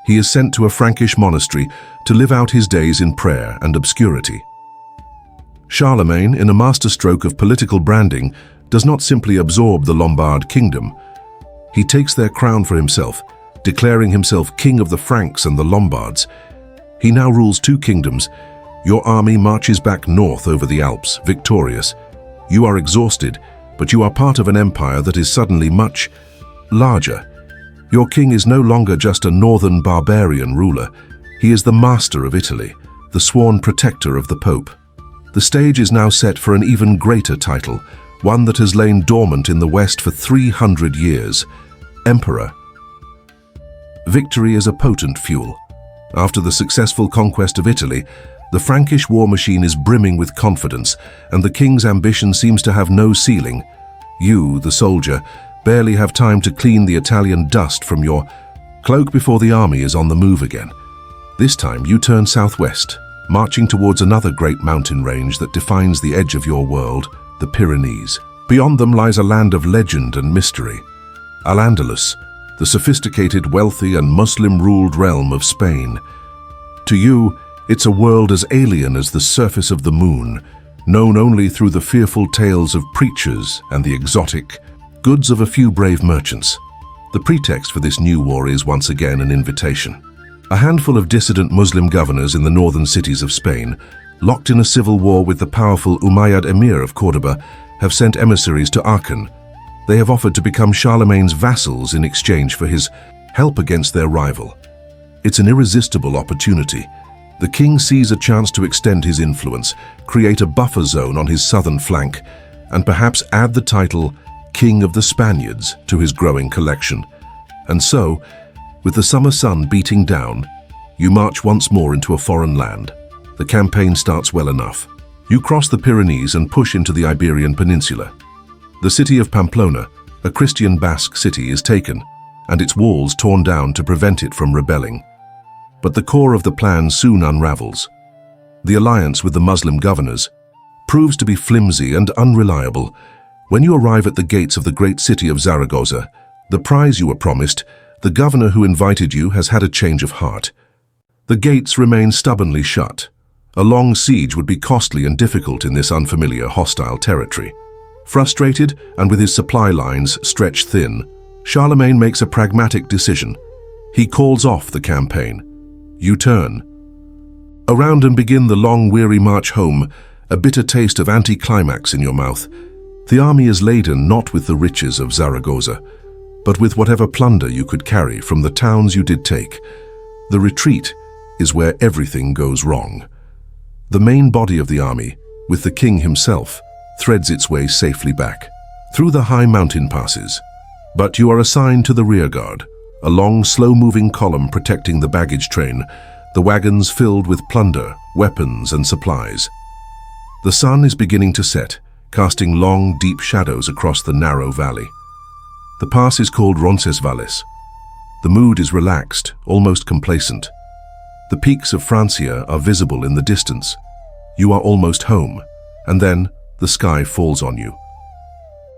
He is sent to a Frankish monastery to live out his days in prayer and obscurity. Charlemagne, in a masterstroke of political branding, does not simply absorb the Lombard kingdom. He takes their crown for himself, declaring himself king of the Franks and the Lombards. He now rules 2 kingdoms. Your army marches back north over the Alps, victorious. You are exhausted, but you are part of an empire that is suddenly much larger. Your king is no longer just a northern barbarian ruler. He is the master of Italy, the sworn protector of the Pope. The stage is now set for an even greater title, one that has lain dormant in the West for 300 years, Emperor. Victory is a potent fuel. After the successful conquest of Italy, the Frankish war machine is brimming with confidence, and the king's ambition seems to have no ceiling. You, the soldier, barely have time to clean the Italian dust from your cloak before the army is on the move again. This time you turn southwest, marching towards another great mountain range that defines the edge of your world, the Pyrenees. Beyond them lies a land of legend and mystery, Al-Andalus, the sophisticated, wealthy and Muslim-ruled realm of Spain. To you, it's a world as alien as the surface of the moon, known only through the fearful tales of preachers and the exotic goods of a few brave merchants. The pretext for this new war is once again an invitation. A handful of dissident Muslim governors in the northern cities of Spain, locked in a civil war with the powerful Umayyad emir of Córdoba, have sent emissaries to Aachen. They have offered to become Charlemagne's vassals in exchange for his help against their rival. It's an irresistible opportunity. The king sees a chance to extend his influence, create a buffer zone on his southern flank, and perhaps add the title King of the Spaniards to his growing collection. And so, with the summer sun beating down, you march once more into a foreign land. The campaign starts well enough. You cross the Pyrenees and push into the Iberian Peninsula. The city of Pamplona, a Christian Basque city, is taken, and its walls torn down to prevent it from rebelling. But the core of the plan soon unravels. The alliance with the Muslim governors proves to be flimsy and unreliable. When you arrive at the gates of the great city of Zaragoza, the prize you were promised, the governor who invited you has had a change of heart. The gates remain stubbornly shut. A long siege would be costly and difficult in this unfamiliar, hostile territory. Frustrated and with his supply lines stretched thin, Charlemagne makes a pragmatic decision. He calls off the campaign. You turn around and begin the long, weary march home, a bitter taste of anticlimax in your mouth. The army is laden not with the riches of Zaragoza, but with whatever plunder you could carry from the towns you did take. The retreat is where everything goes wrong. The main body of the army, with the king himself, threads its way safely back through the high mountain passes. But you are assigned to the rearguard, a long, slow-moving column protecting the baggage train, the wagons filled with plunder, weapons, and supplies. The sun is beginning to set, casting long, deep shadows across the narrow valley. The pass is called Roncesvalles. The mood is relaxed, almost complacent. The peaks of Francia are visible in the distance. You are almost home. and then the sky falls on you.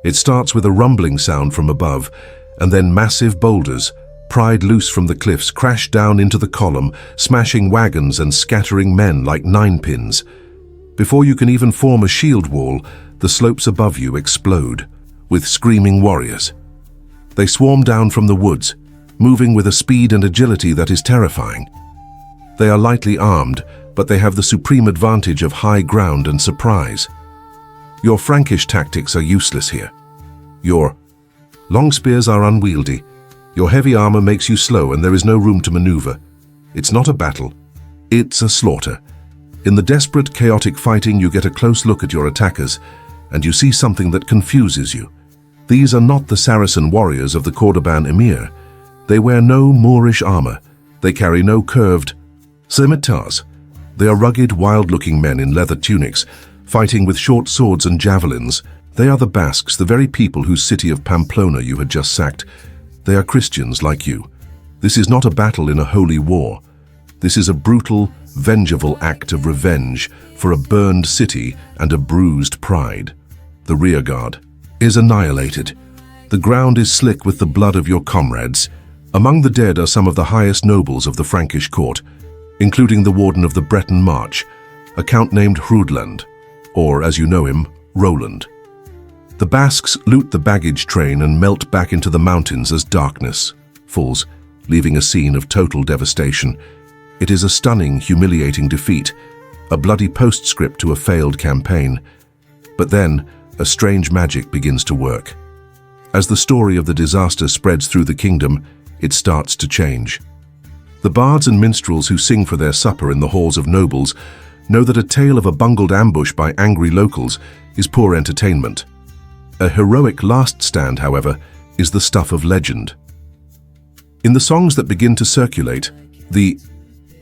It starts with a rumbling sound from above, and then massive boulders, pried loose from the cliffs, crash down into the column, smashing wagons and scattering men like ninepins. Before you can even form a shield wall, the slopes above you explode, with screaming warriors. They swarm down from the woods, moving with a speed and agility that is terrifying. They are lightly armed, but they have the supreme advantage of high ground and surprise. Your Frankish tactics are useless here. Your long spears are unwieldy. Your heavy armor makes you slow and there is no room to maneuver. It's not a battle. It's a slaughter. In the desperate, chaotic fighting, you get a close look at your attackers, and you see something that confuses you. These are not the Saracen warriors of the Cordoban Emir. They wear no Moorish armor. They carry no curved scimitars. They are rugged, wild-looking men in leather tunics, fighting with short swords and javelins. They are the Basques, the very people whose city of Pamplona you had just sacked. They are Christians like you. This is not a battle in a holy war. This is a brutal, vengeable act of revenge for a burned city and a bruised pride. The rearguard is annihilated. The ground is slick with the blood of your comrades. Among the dead are some of the highest nobles of the Frankish court, including the warden of the Breton March, a count named Hrudland, or as you know him, Roland. The Basques loot the baggage train and melt back into the mountains as darkness falls, leaving a scene of total devastation. It is a stunning, humiliating defeat, a bloody postscript to a failed campaign. But then, a strange magic begins to work. As the story of the disaster spreads through the kingdom, it starts to change. The bards and minstrels who sing for their supper in the halls of nobles know that a tale of a bungled ambush by angry locals is poor entertainment. A heroic last stand, however, is the stuff of legend. In the songs that begin to circulate, the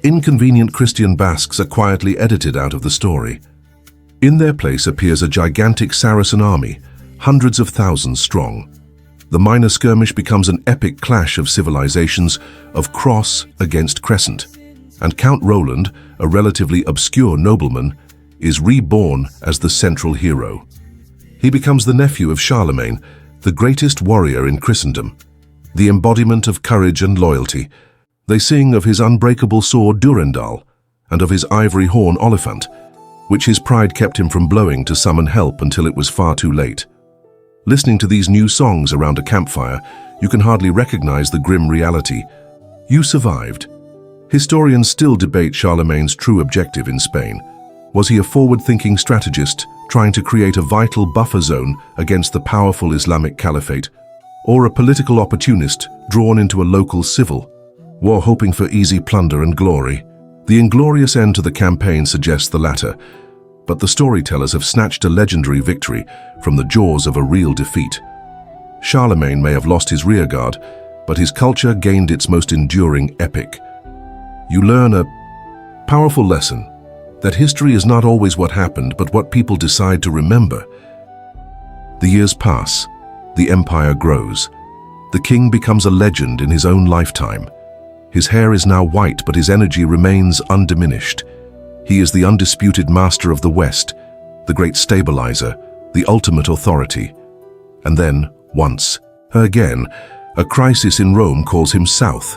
inconvenient Christian Basques are quietly edited out of the story. In their place appears a gigantic Saracen army, hundreds of thousands strong. The minor skirmish becomes an epic clash of civilizations, of cross against crescent, and Count Roland, a relatively obscure nobleman, is reborn as the central hero. He becomes the nephew of Charlemagne, the greatest warrior in Christendom, the embodiment of courage and loyalty. They sing of his unbreakable sword Durendal and of his ivory horn Oliphant, which his pride kept him from blowing to summon help until it was far too late. Listening to these new songs around a campfire, you can hardly recognize the grim reality. You survived. Historians still debate Charlemagne's true objective in Spain. Was he a forward-thinking strategist trying to create a vital buffer zone against the powerful Islamic Caliphate, or a political opportunist drawn into a local civil war hoping for easy plunder and glory? The inglorious end to the campaign suggests the latter, but the storytellers have snatched a legendary victory from the jaws of a real defeat. Charlemagne may have lost his rearguard, but his culture gained its most enduring epic. You learn a powerful lesson, that history is not always what happened, but what people decide to remember. The years pass, the empire grows. The king becomes a legend in his own lifetime. His hair is now white, but his energy remains undiminished. He is the undisputed master of the West, the great stabilizer, the ultimate authority. And then, once again, a crisis in Rome calls him south.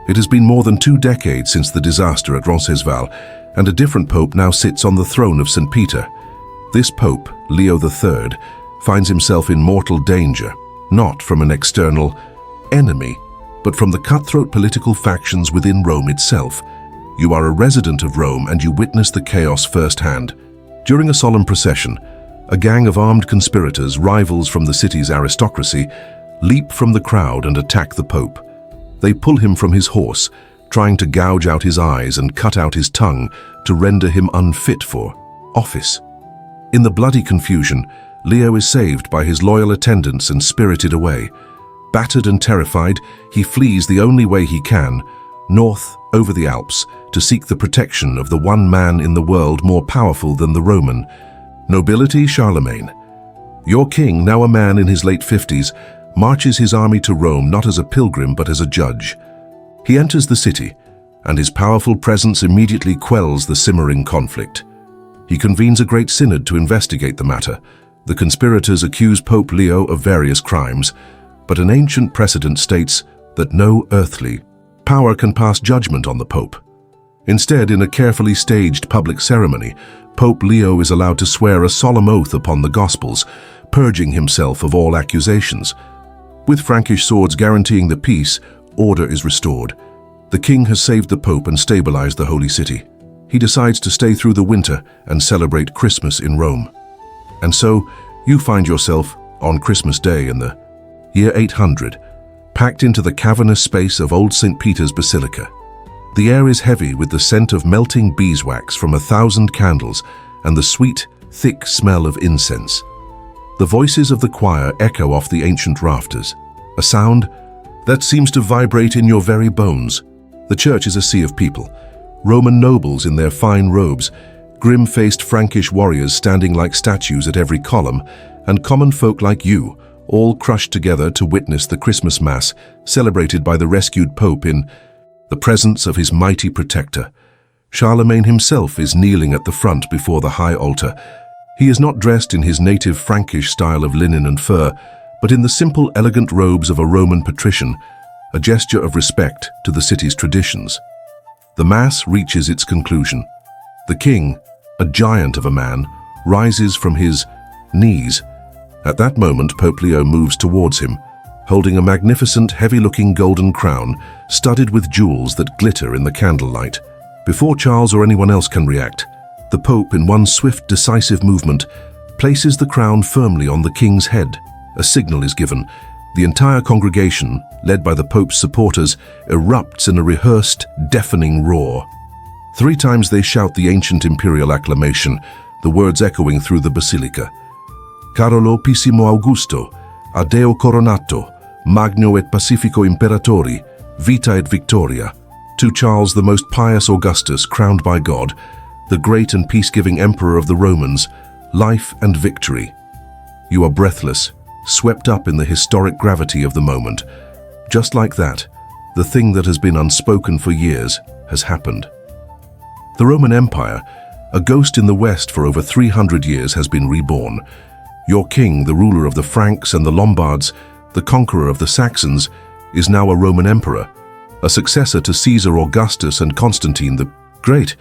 It has been more than 2 decades since the disaster at Roncesvalles, and a different pope now sits on the throne of St. Peter. This pope, Leo III, finds himself in mortal danger, not from an external enemy, but from the cutthroat political factions within Rome itself. You are a resident of Rome and you witness the chaos firsthand. During a solemn procession, a gang of armed conspirators, rivals from the city's aristocracy, leap from the crowd and attack the pope. They pull him from his horse, trying to gouge out his eyes and cut out his tongue to render him unfit for office. In the bloody confusion, Leo is saved by his loyal attendants and spirited away. Battered and terrified, he flees the only way he can, north over the Alps, to seek the protection of the one man in the world more powerful than the Roman nobility, Charlemagne. Your king, now a man in his late 50s, marches his army to Rome not as a pilgrim but as a judge. He enters the city, and his powerful presence immediately quells the simmering conflict. He convenes a great synod to investigate the matter. The conspirators accuse Pope Leo of various crimes, but an ancient precedent states that no earthly power can pass judgment on the Pope. Instead, in a carefully staged public ceremony, Pope Leo is allowed to swear a solemn oath upon the Gospels, purging himself of all accusations. With Frankish swords guaranteeing the peace, order is restored. The king has saved the Pope and stabilized the Holy City. He decides to stay through the winter and celebrate Christmas in Rome. And so, you find yourself on Christmas Day in the year 800, packed into the cavernous space of Old St. Peter's Basilica. The air is heavy with the scent of melting beeswax from 1,000 candles and the sweet, thick smell of incense. The voices of the choir echo off the ancient rafters, a sound that seems to vibrate in your very bones. The church is a sea of people, Roman nobles in their fine robes, grim-faced Frankish warriors standing like statues at every column, and common folk like you, all crushed together to witness the Christmas Mass celebrated by the rescued Pope in the presence of his mighty protector. Charlemagne himself is kneeling at the front before the high altar. He is not dressed in his native Frankish style of linen and fur, but in the simple, elegant robes of a Roman patrician, a gesture of respect to the city's traditions. The Mass reaches its conclusion. The king, a giant of a man, rises from his knees. At that moment, Pope Leo moves towards him, holding a magnificent, heavy-looking golden crown studded with jewels that glitter in the candlelight. Before Charles or anyone else can react, the Pope, in one swift, decisive movement, places the crown firmly on the king's head. A signal is given. The entire congregation, led by the Pope's supporters, erupts in a rehearsed, deafening roar. 3 times they shout the ancient imperial acclamation, the words echoing through the basilica. Carolo Pissimo Augusto, Adeo Coronato, Magno et Pacifico Imperatori, Vita et Victoria, to Charles the most pious Augustus, crowned by God, the great and peace-giving emperor of the Romans, life and victory. You are breathless, swept up in the historic gravity of the moment. Just like that, the thing that has been unspoken for years has happened. The Roman Empire, a ghost in the West for over 300 years, has been reborn. Your king, the ruler of the Franks and the Lombards, the conqueror of the Saxons, is now a Roman emperor, a successor to Caesar Augustus and Constantine the Great.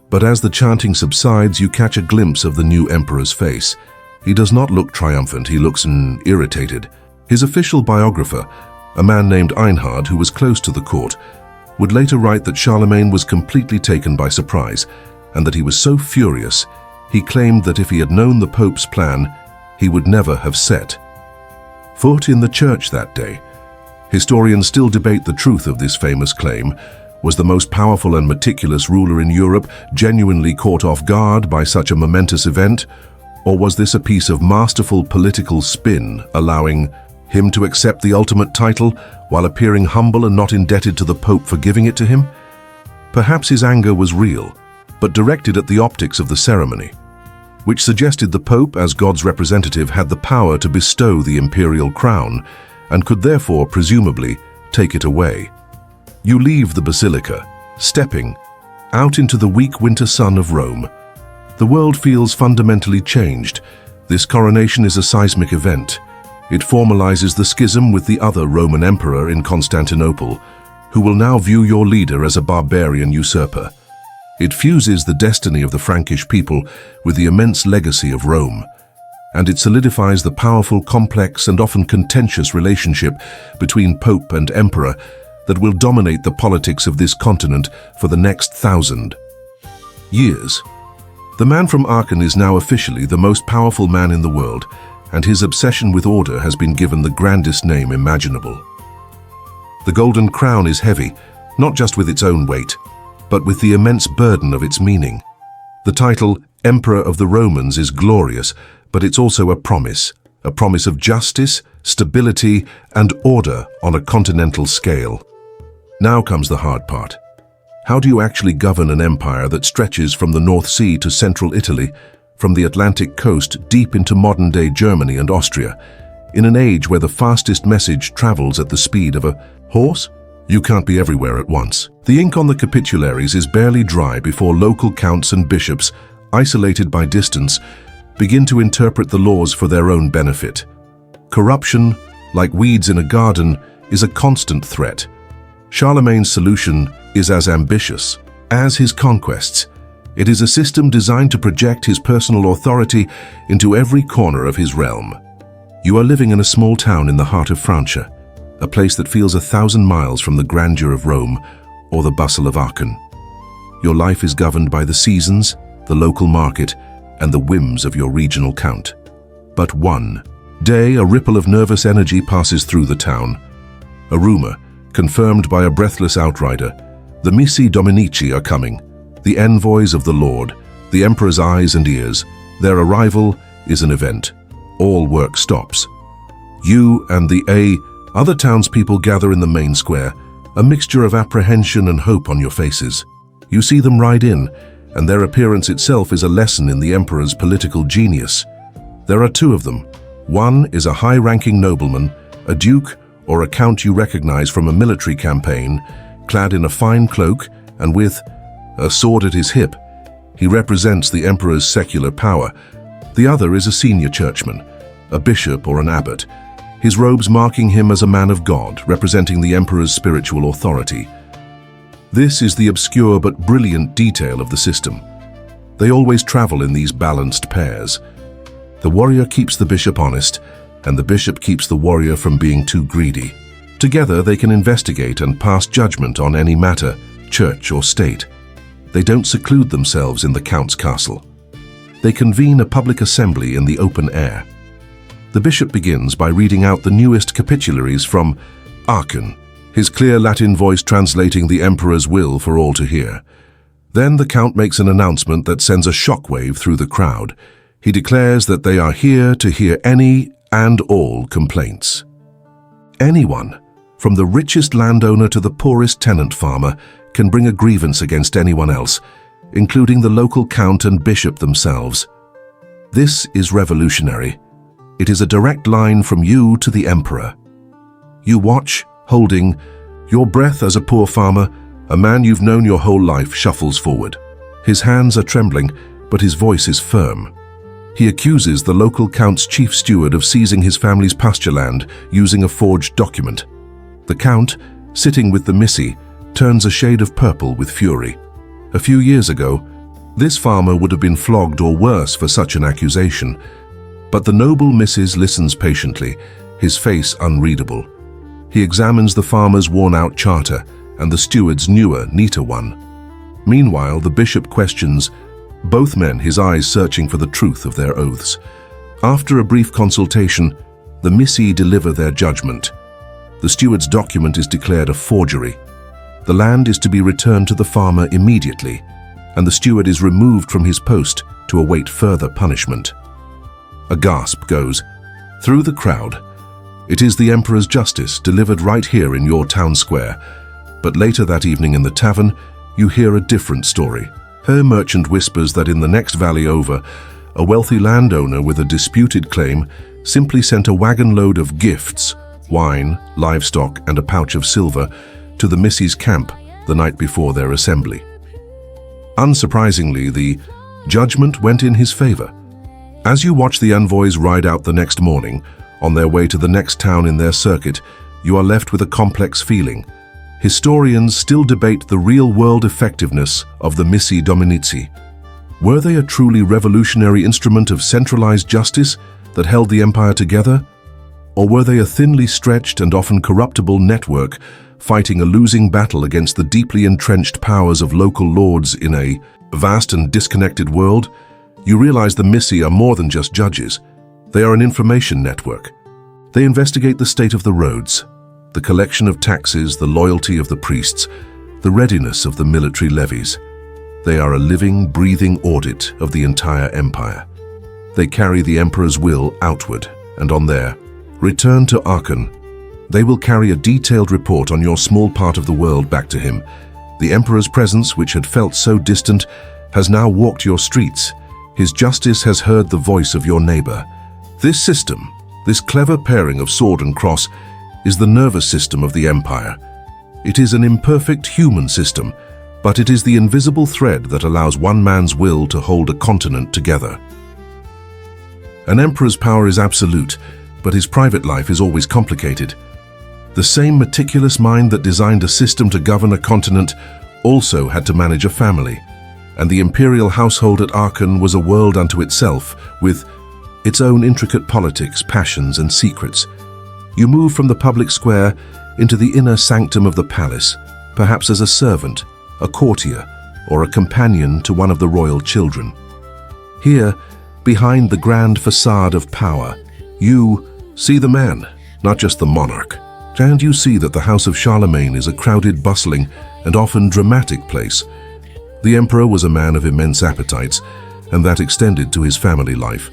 But as the chanting subsides, you catch a glimpse of the new emperor's face. He does not look triumphant, he looks irritated. His official biographer, a man named Einhard who was close to the court, would later write that Charlemagne was completely taken by surprise, and that he was so furious, he claimed that if he had known the Pope's plan, he would never have set foot in the church that day. Historians still debate the truth of this famous claim. Was the most powerful and meticulous ruler in Europe genuinely caught off guard by such a momentous event? Or was this a piece of masterful political spin, allowing him to accept the ultimate title while appearing humble and not indebted to the Pope for giving it to him? Perhaps his anger was real, but directed at the optics of the ceremony, which suggested the Pope, as God's representative, had the power to bestow the imperial crown and could therefore, presumably, take it away. You leave the basilica, stepping out into the weak winter sun of Rome. The world feels fundamentally changed. This coronation is a seismic event. It formalizes the schism with the other Roman emperor in Constantinople, who will now view your leader as a barbarian usurper. It fuses the destiny of the Frankish people with the immense legacy of Rome, and it solidifies the powerful, complex, and often contentious relationship between Pope and Emperor that will dominate the politics of this continent for the next 1,000 years. The man from Aachen is now officially the most powerful man in the world, and his obsession with order has been given the grandest name imaginable. The golden crown is heavy, not just with its own weight, but with the immense burden of its meaning. The title, Emperor of the Romans, is glorious, but it's also a promise of justice, stability, and order on a continental scale. Now comes the hard part. How do you actually govern an empire that stretches from the North Sea to central Italy, from the Atlantic coast deep into modern-day Germany and Austria, in an age where the fastest message travels at the speed of a horse? You can't be everywhere at once. The ink on the capitularies is barely dry before local counts and bishops, isolated by distance, begin to interpret the laws for their own benefit. Corruption, like weeds in a garden, is a constant threat. Charlemagne's solution is as ambitious as his conquests. It is a system designed to project his personal authority into every corner of his realm. You are living in a small town in the heart of Francia, a place that feels 1,000 miles from the grandeur of Rome or the bustle of Aachen. Your life is governed by the seasons, the local market, and the whims of your regional count. But one day, a ripple of nervous energy passes through the town. A rumor, confirmed by a breathless outrider: the Missi Dominici are coming, the envoys of the Lord, the Emperor's eyes and ears. Their arrival is an event. All work stops. You and the other townspeople gather in the main square, a mixture of apprehension and hope on your faces. You see them ride in, and their appearance itself is a lesson in the Emperor's political genius. There are two of them. One is a high-ranking nobleman, a duke or a count you recognize from a military campaign, clad in a fine cloak and with a sword at his hip. He represents the Emperor's secular power. The other is a senior churchman, a bishop or an abbot, his robes marking him as a man of God, representing the Emperor's spiritual authority. This is the obscure but brilliant detail of the system. They always travel in these balanced pairs. The warrior keeps the bishop honest, and the bishop keeps the warrior from being too greedy. Together they can investigate and pass judgment on any matter, church or state. They don't seclude themselves in the count's castle. They convene a public assembly in the open air. The bishop begins by reading out the newest capitularies from Aachen, his clear Latin voice translating the emperor's will for all to hear. Then the count makes an announcement that sends a shockwave through the crowd. He declares that they are here to hear any and all complaints. Anyone, from the richest landowner to the poorest tenant farmer, can bring a grievance against anyone else, including the local count and bishop themselves. This is revolutionary. It is a direct line from you to the emperor. You watch, holding your breath as a poor farmer. A man you've known your whole life shuffles forward. His hands are trembling, but his voice is firm. He accuses the local count's chief steward of seizing his family's pasture land using a forged document. The count, sitting with the Missi, turns a shade of purple with fury. A few years ago, this farmer would have been flogged or worse for such an accusation. But the noble Mrs. listens patiently, his face unreadable. He examines the farmer's worn-out charter and the steward's newer, neater one. Meanwhile, the bishop questions both men, his eyes searching for the truth of their oaths. After a brief consultation, the Missi deliver their judgment. The steward's document is declared a forgery. The land is to be returned to the farmer immediately, and the steward is removed from his post to await further punishment. A gasp goes through the crowd. It is the emperor's justice delivered right here in your town square. But later that evening in the tavern, you hear a different story. Her merchant whispers that in the next valley over, a wealthy landowner with a disputed claim simply sent a wagon load of gifts, wine, livestock, and a pouch of silver to the Missi's camp the night before their assembly. Unsurprisingly, the judgment went in his favor. As you watch the envoys ride out the next morning, on their way to the next town in their circuit, you are left with a complex feeling. Historians still debate the real-world effectiveness of the Missi Dominici. Were they a truly revolutionary instrument of centralized justice that held the empire together? Or were they a thinly stretched and often corruptible network fighting a losing battle against the deeply entrenched powers of local lords in a vast and disconnected world? You realize the Missi are more than just judges. They are an information network. They investigate the state of the roads, the collection of taxes, the loyalty of the priests, the readiness of the military levies. They are a living, breathing audit of the entire empire. They carry the emperor's will outward, and on their return to Aachen, they will carry a detailed report on your small part of the world back to him. The emperor's presence, which had felt so distant, has now walked your streets. His justice has heard the voice of your neighbor. This system, this clever pairing of sword and cross, is the nervous system of the empire. It is an imperfect human system, but it is the invisible thread that allows one man's will to hold a continent together. An emperor's power is absolute, but his private life is always complicated. The same meticulous mind that designed a system to govern a continent also had to manage a family, and the imperial household at Aachen was a world unto itself, with its own intricate politics, passions, and secrets. You move from the public square into the inner sanctum of the palace, perhaps as a servant, a courtier, or a companion to one of the royal children. Here, behind the grand facade of power, you see the man, not just the monarch. And you see that the house of Charlemagne is a crowded, bustling, and often dramatic place. The emperor was a man of immense appetites, and that extended to his family life.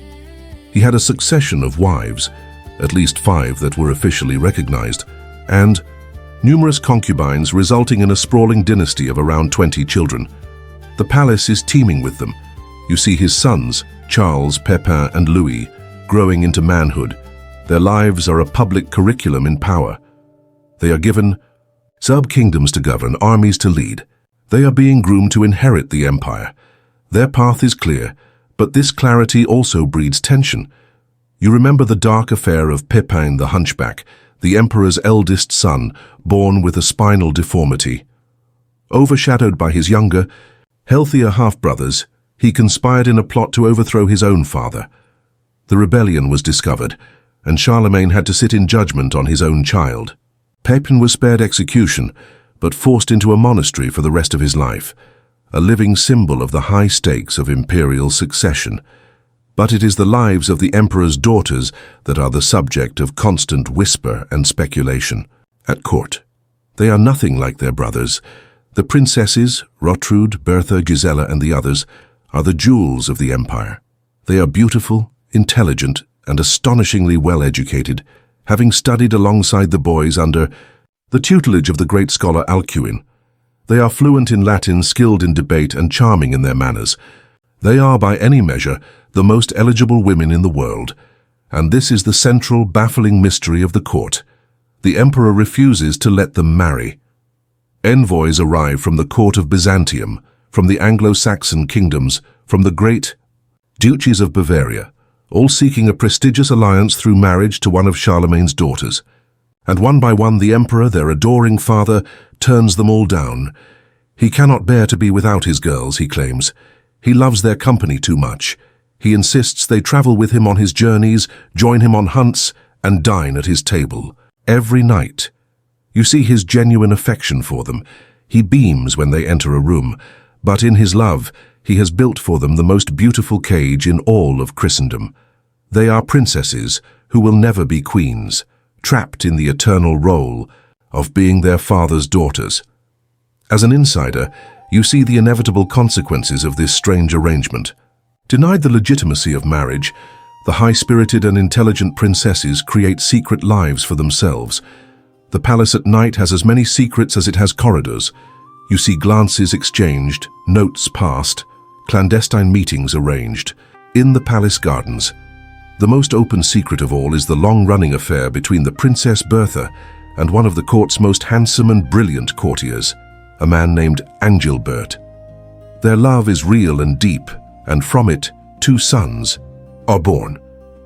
He had a succession of wives, at least 5 that were officially recognized, and numerous concubines, resulting in a sprawling dynasty of around 20 children. The palace is teeming with them. You see his sons, Charles, Pepin, and Louis, growing into manhood. Their lives are a public curriculum in power. They are given sub-kingdoms to govern, armies to lead. They are being groomed to inherit the empire. Their path is clear, but this clarity also breeds tension. You remember the dark affair of Pepin the Hunchback, the emperor's eldest son, born with a spinal deformity. Overshadowed by his younger, healthier half-brothers, he conspired in a plot to overthrow his own father. The rebellion was discovered, and Charlemagne had to sit in judgment on his own child. Pepin was spared execution, but forced into a monastery for the rest of his life, a living symbol of the high stakes of imperial succession. But it is the lives of the emperor's daughters that are the subject of constant whisper and speculation at court. They are nothing like their brothers. The princesses, Rotrud, Bertha, Gisela, and the others, are the jewels of the empire. They are beautiful, intelligent, and astonishingly well-educated, having studied alongside the boys under the tutelage of the great scholar Alcuin. They are fluent in Latin, skilled in debate, and charming in their manners. They are, by any measure, the most eligible women in the world, and this is the central, baffling mystery of the court. The emperor refuses to let them marry. Envoys arrive from the court of Byzantium, from the Anglo-Saxon kingdoms, from the great duchies of Bavaria, all seeking a prestigious alliance through marriage to one of Charlemagne's daughters. And one by one the emperor, their adoring father, turns them all down. He cannot bear to be without his girls, he claims. He loves their company too much. He insists they travel with him on his journeys, join him on hunts, and dine at his table, every night. You see his genuine affection for them. He beams when they enter a room, but in his love, he has built for them the most beautiful cage in all of Christendom. They are princesses who will never be queens, trapped in the eternal role of being their father's daughters. As an insider, you see the inevitable consequences of this strange arrangement. Denied the legitimacy of marriage, the high-spirited and intelligent princesses create secret lives for themselves. The palace at night has as many secrets as it has corridors. You see glances exchanged, notes passed, clandestine meetings arranged. In the palace gardens, the most open secret of all is the long-running affair between the Princess Bertha and one of the court's most handsome and brilliant courtiers, a man named Angilbert. Their love is real and deep, and from it, 2 sons are born.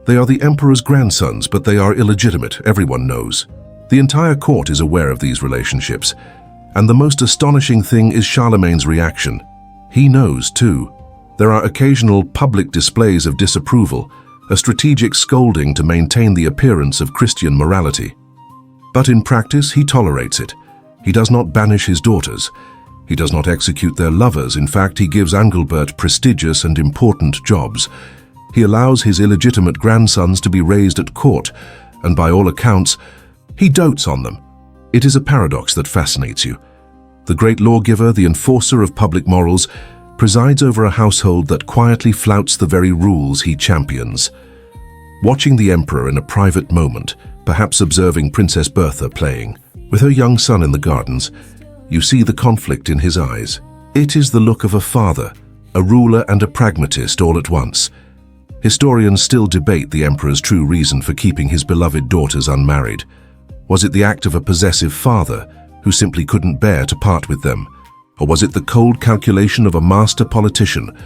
They are the emperor's grandsons, but they are illegitimate, everyone knows. The entire court is aware of these relationships, and the most astonishing thing is Charlemagne's reaction. He knows, too. There are occasional public displays of disapproval, a strategic scolding to maintain the appearance of Christian morality. But in practice, he tolerates it. He does not banish his daughters. He does not execute their lovers. In fact, he gives Angilbert prestigious and important jobs. He allows his illegitimate grandsons to be raised at court, and by all accounts, he dotes on them. It is a paradox that fascinates you. The great lawgiver, the enforcer of public morals, presides over a household that quietly flouts the very rules he champions. Watching the emperor in a private moment, perhaps observing Princess Bertha playing with her young son in the gardens, you see the conflict in his eyes. It is the look of a father, a ruler and a pragmatist all at once. Historians still debate the emperor's true reason for keeping his beloved daughters unmarried. Was it the act of a possessive father who simply couldn't bear to part with them? Or was it the cold calculation of a master politician,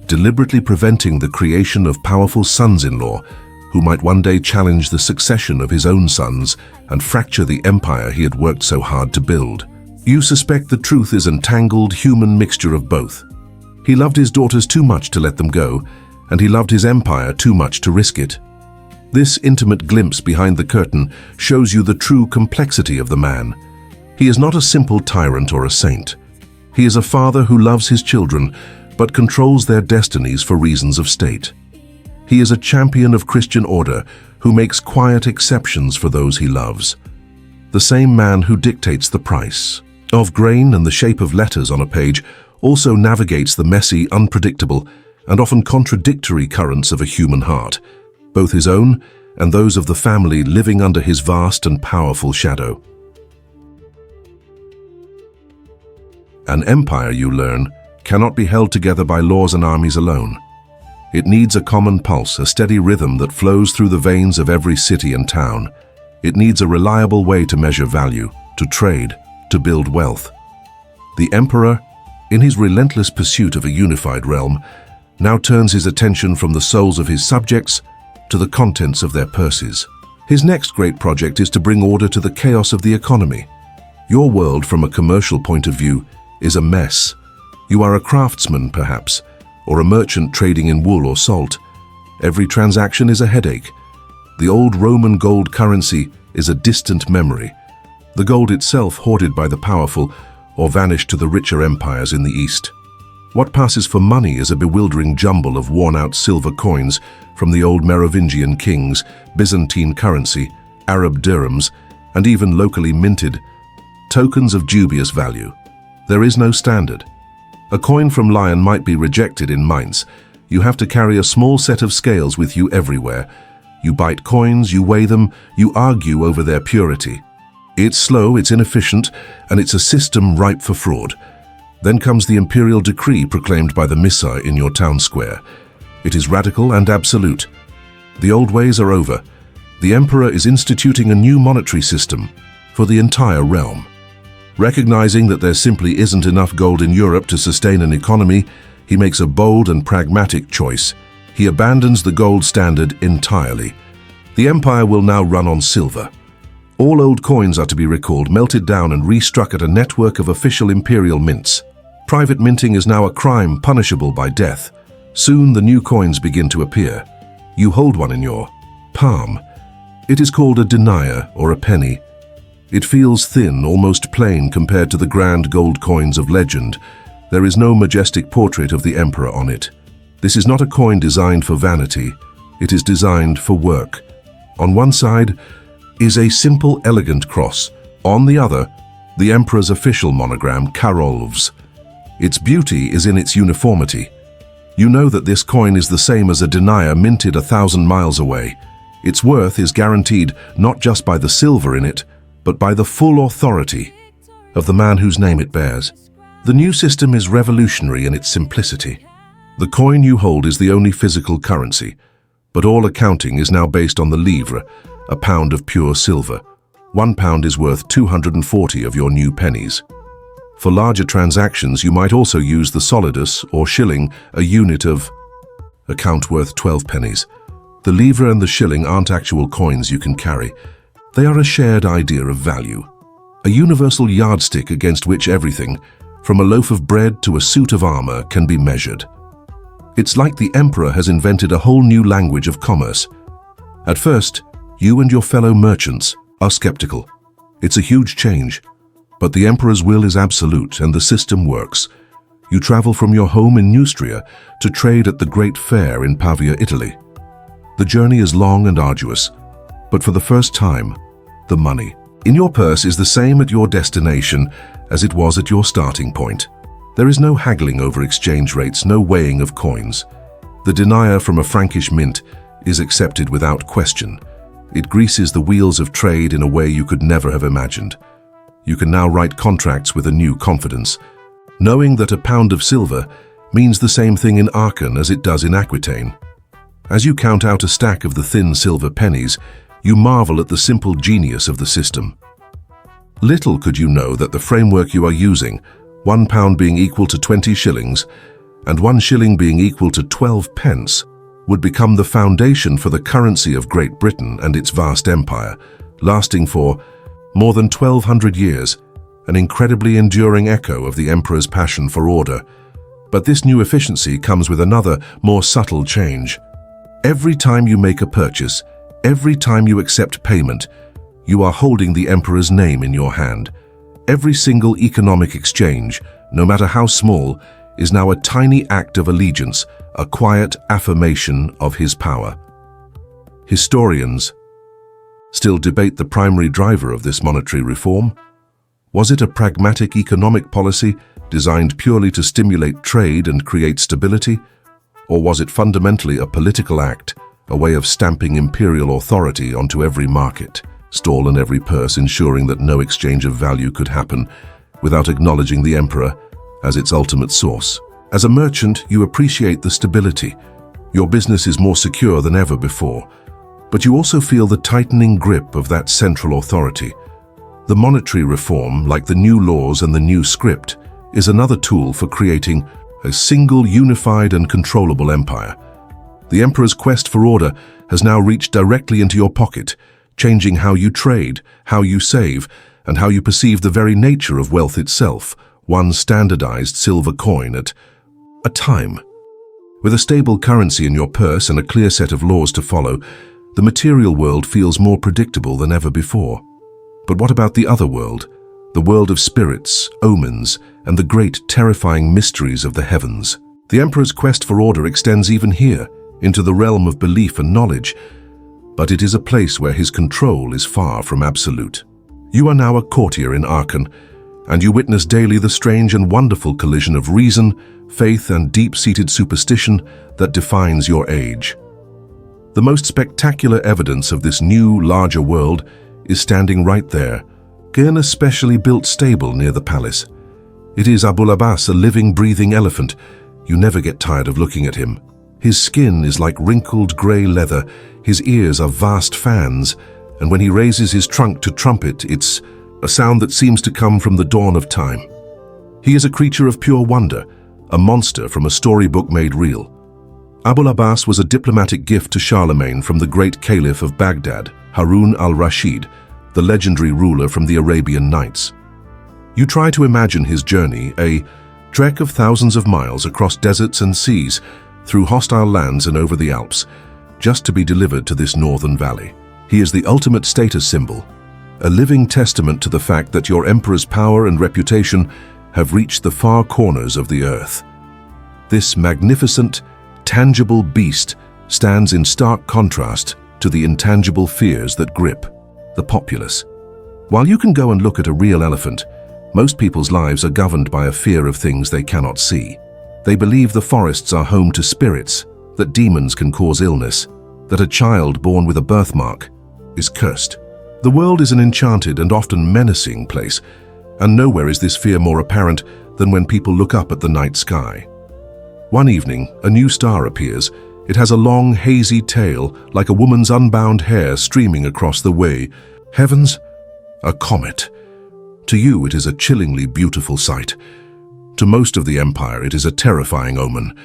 deliberately preventing the creation of powerful sons-in-law who might one day challenge the succession of his own sons and fracture the empire he had worked so hard to build? You suspect the truth is an tangled human mixture of both. He loved his daughters too much to let them go, and he loved his empire too much to risk it. This intimate glimpse behind the curtain shows you the true complexity of the man. He is not a simple tyrant or a saint. He is a father who loves his children, but controls their destinies for reasons of state. He is a champion of Christian order who makes quiet exceptions for those he loves. The same man who dictates the price of grain and the shape of letters on a page also navigates the messy, unpredictable, and often contradictory currents of a human heart, both his own and those of the family living under his vast and powerful shadow. An empire, you learn, cannot be held together by laws and armies alone. It needs a common pulse, a steady rhythm that flows through the veins of every city and town. It needs a reliable way to measure value, to trade, to build wealth. The emperor, in his relentless pursuit of a unified realm, now turns his attention from the souls of his subjects to the contents of their purses. His next great project is to bring order to the chaos of the economy. Your world, from a commercial point of view, is a mess. You are a craftsman, perhaps, or a merchant trading in wool or salt. Every transaction is a headache. The old Roman gold currency is a distant memory. The gold itself hoarded by the powerful or vanished to the richer empires in the East. What passes for money is a bewildering jumble of worn-out silver coins from the old Merovingian kings, Byzantine currency, Arab dirhams, and even locally minted tokens of dubious value. There is no standard. A coin from Lyon might be rejected in Mainz. You have to carry a small set of scales with you everywhere. You bite coins, you weigh them, you argue over their purity. It's slow, it's inefficient, and it's a system ripe for fraud. Then comes the imperial decree proclaimed by the Missa in your town square. It is radical and absolute. The old ways are over. The emperor is instituting a new monetary system for the entire realm. Recognizing that there simply isn't enough gold in Europe to sustain an economy, he makes a bold and pragmatic choice. He abandons the gold standard entirely. The empire will now run on silver. All old coins are to be recalled, melted down, and restruck at a network of official imperial mints. Private minting is now a crime punishable by death. Soon the new coins begin to appear. You hold one in your palm. It is called a denier or a penny. It feels thin, almost plain compared to the grand gold coins of legend. There is no majestic portrait of the emperor on it. This is not a coin designed for vanity. It is designed for work. On one side is a simple, elegant cross. On the other, the emperor's official monogram, Karolv's. Its beauty is in its uniformity. You know that this coin is the same as a denier minted 1,000 miles away. Its worth is guaranteed not just by the silver in it, but by the full authority of the man whose name it bears. The new system is revolutionary in its simplicity. The coin you hold is the only physical currency, but all accounting is now based on the livre, a pound of pure silver. 1 pound is worth 240 of your new pennies. For larger transactions, you might also use the solidus or shilling, a unit of account worth 12 pennies. The livre and the shilling aren't actual coins you can carry. They are a shared idea of value, a universal yardstick against which everything, from a loaf of bread to a suit of armor, can be measured. It's like the emperor has invented a whole new language of commerce. At first, you and your fellow merchants are skeptical. It's a huge change, but the emperor's will is absolute and the system works. You travel from your home in Neustria to trade at the great fair in Pavia, Italy. The journey is long and arduous, but for the first time, the money in your purse is the same at your destination as it was at your starting point. There is no haggling over exchange rates, no weighing of coins. The denier from a Frankish mint is accepted without question. It greases the wheels of trade in a way you could never have imagined. You can now write contracts with a new confidence, knowing that a pound of silver means the same thing in Aachen as it does in Aquitaine. As you count out a stack of the thin silver pennies, you marvel at the simple genius of the system. Little could you know that the framework you are using, £1 being equal to 20 shillings, and 1 shilling being equal to 12 pence, would become the foundation for the currency of Great Britain and its vast empire, lasting for more than 1,200 years, an incredibly enduring echo of the emperor's passion for order. But this new efficiency comes with another, more subtle change. Every time you make a purchase, every time you accept payment, you are holding the emperor's name in your hand. Every single economic exchange, no matter how small, is now a tiny act of allegiance, a quiet affirmation of his power. Historians still debate the primary driver of this monetary reform. Was it a pragmatic economic policy designed purely to stimulate trade and create stability? Or was it fundamentally a political act, a way of stamping imperial authority onto every market, stall in every purse, ensuring that no exchange of value could happen without acknowledging the emperor as its ultimate source? As a merchant, you appreciate the stability. Your business is more secure than ever before, but you also feel the tightening grip of that central authority. The monetary reform, like the new laws and the new script, is another tool for creating a single, unified and controllable empire. The emperor's quest for order has now reached directly into your pocket, changing how you trade, how you save, and how you perceive the very nature of wealth itself, one standardized silver coin at a time. With a stable currency in your purse and a clear set of laws to follow, the material world feels more predictable than ever before. But what about the other world? The world of spirits, omens, and the great terrifying mysteries of the heavens. The emperor's quest for order extends even here, into the realm of belief and knowledge, but it is a place where his control is far from absolute. You are now a courtier in Aachen, and you witness daily the strange and wonderful collision of reason, faith, and deep-seated superstition that defines your age. The most spectacular evidence of this new, larger world is standing right there, in a specially built stable near the palace. It is Abul Abbas, a living, breathing elephant. You never get tired of looking at him. His skin is like wrinkled grey leather, his ears are vast fans, and when he raises his trunk to trumpet, it's a sound that seems to come from the dawn of time. He is a creature of pure wonder, a monster from a storybook made real. Abul Abbas was a diplomatic gift to Charlemagne from the great caliph of Baghdad, Harun al-Rashid, the legendary ruler from the Arabian Nights. You try to imagine his journey, a trek of thousands of miles across deserts and seas, through hostile lands and over the Alps, just to be delivered to this northern valley. He is the ultimate status symbol, a living testament to the fact that your emperor's power and reputation have reached the far corners of the earth. This magnificent, tangible beast stands in stark contrast to the intangible fears that grip the populace. While you can go and look at a real elephant, most people's lives are governed by a fear of things they cannot see. They believe the forests are home to spirits, that demons can cause illness, that a child born with a birthmark is cursed. The world is an enchanted and often menacing place, and nowhere is this fear more apparent than when people look up at the night sky. One evening, a new star appears. It has a long, hazy tail, like a woman's unbound hair streaming across the way. Heavens, a comet. To you, it is a chillingly beautiful sight. To most of the empire, it is a terrifying omen.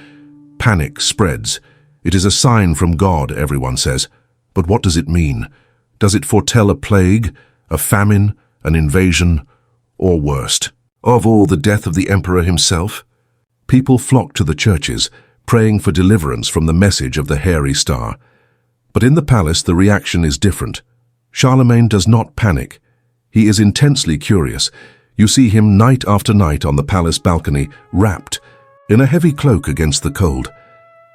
Panic spreads. It is a sign from God, everyone says. But what does it mean? Does it foretell a plague, a famine, an invasion, or worst of all, the death of the emperor himself? People flock to the churches, praying for deliverance from the message of the hairy star. But in the palace, the reaction is different. Charlemagne does not panic. He is intensely curious. You see him night after night on the palace balcony, wrapped in a heavy cloak against the cold,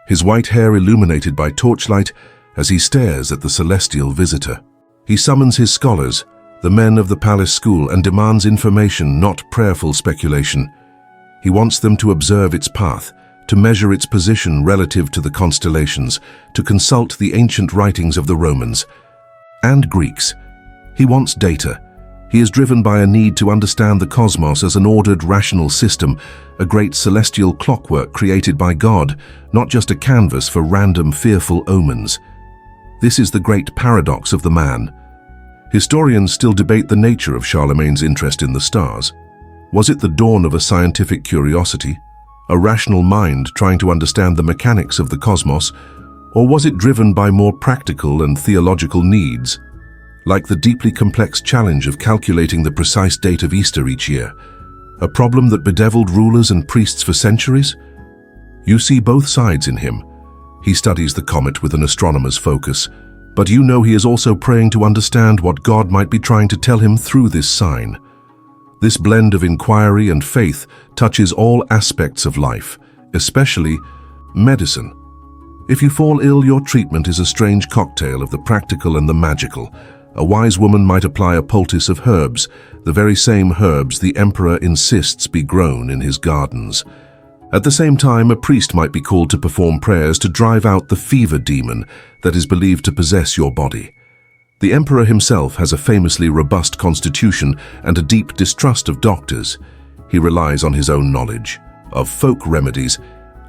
his white hair illuminated by torchlight as he stares at the celestial visitor. He summons his scholars, the men of the palace school, and demands information, not prayerful speculation. He wants them to observe its path, to measure its position relative to the constellations, to consult the ancient writings of the Romans and Greeks. He wants data. He is driven by a need to understand the cosmos as an ordered, rational system, a great celestial clockwork created by God, not just a canvas for random, fearful omens. This is the great paradox of the man. Historians still debate the nature of Charlemagne's interest in the stars. Was it the dawn of a scientific curiosity, a rational mind trying to understand the mechanics of the cosmos, or was it driven by more practical and theological needs, like the deeply complex challenge of calculating the precise date of Easter each year, a problem that bedeviled rulers and priests for centuries? You see both sides in him. He studies the comet with an astronomer's focus, but you know he is also praying to understand what God might be trying to tell him through this sign. This blend of inquiry and faith touches all aspects of life, especially medicine. If you fall ill, your treatment is a strange cocktail of the practical and the magical. A wise woman might apply a poultice of herbs, the very same herbs the emperor insists be grown in his gardens. At the same time, a priest might be called to perform prayers to drive out the fever demon that is believed to possess your body. The emperor himself has a famously robust constitution and a deep distrust of doctors. He relies on his own knowledge, of folk remedies,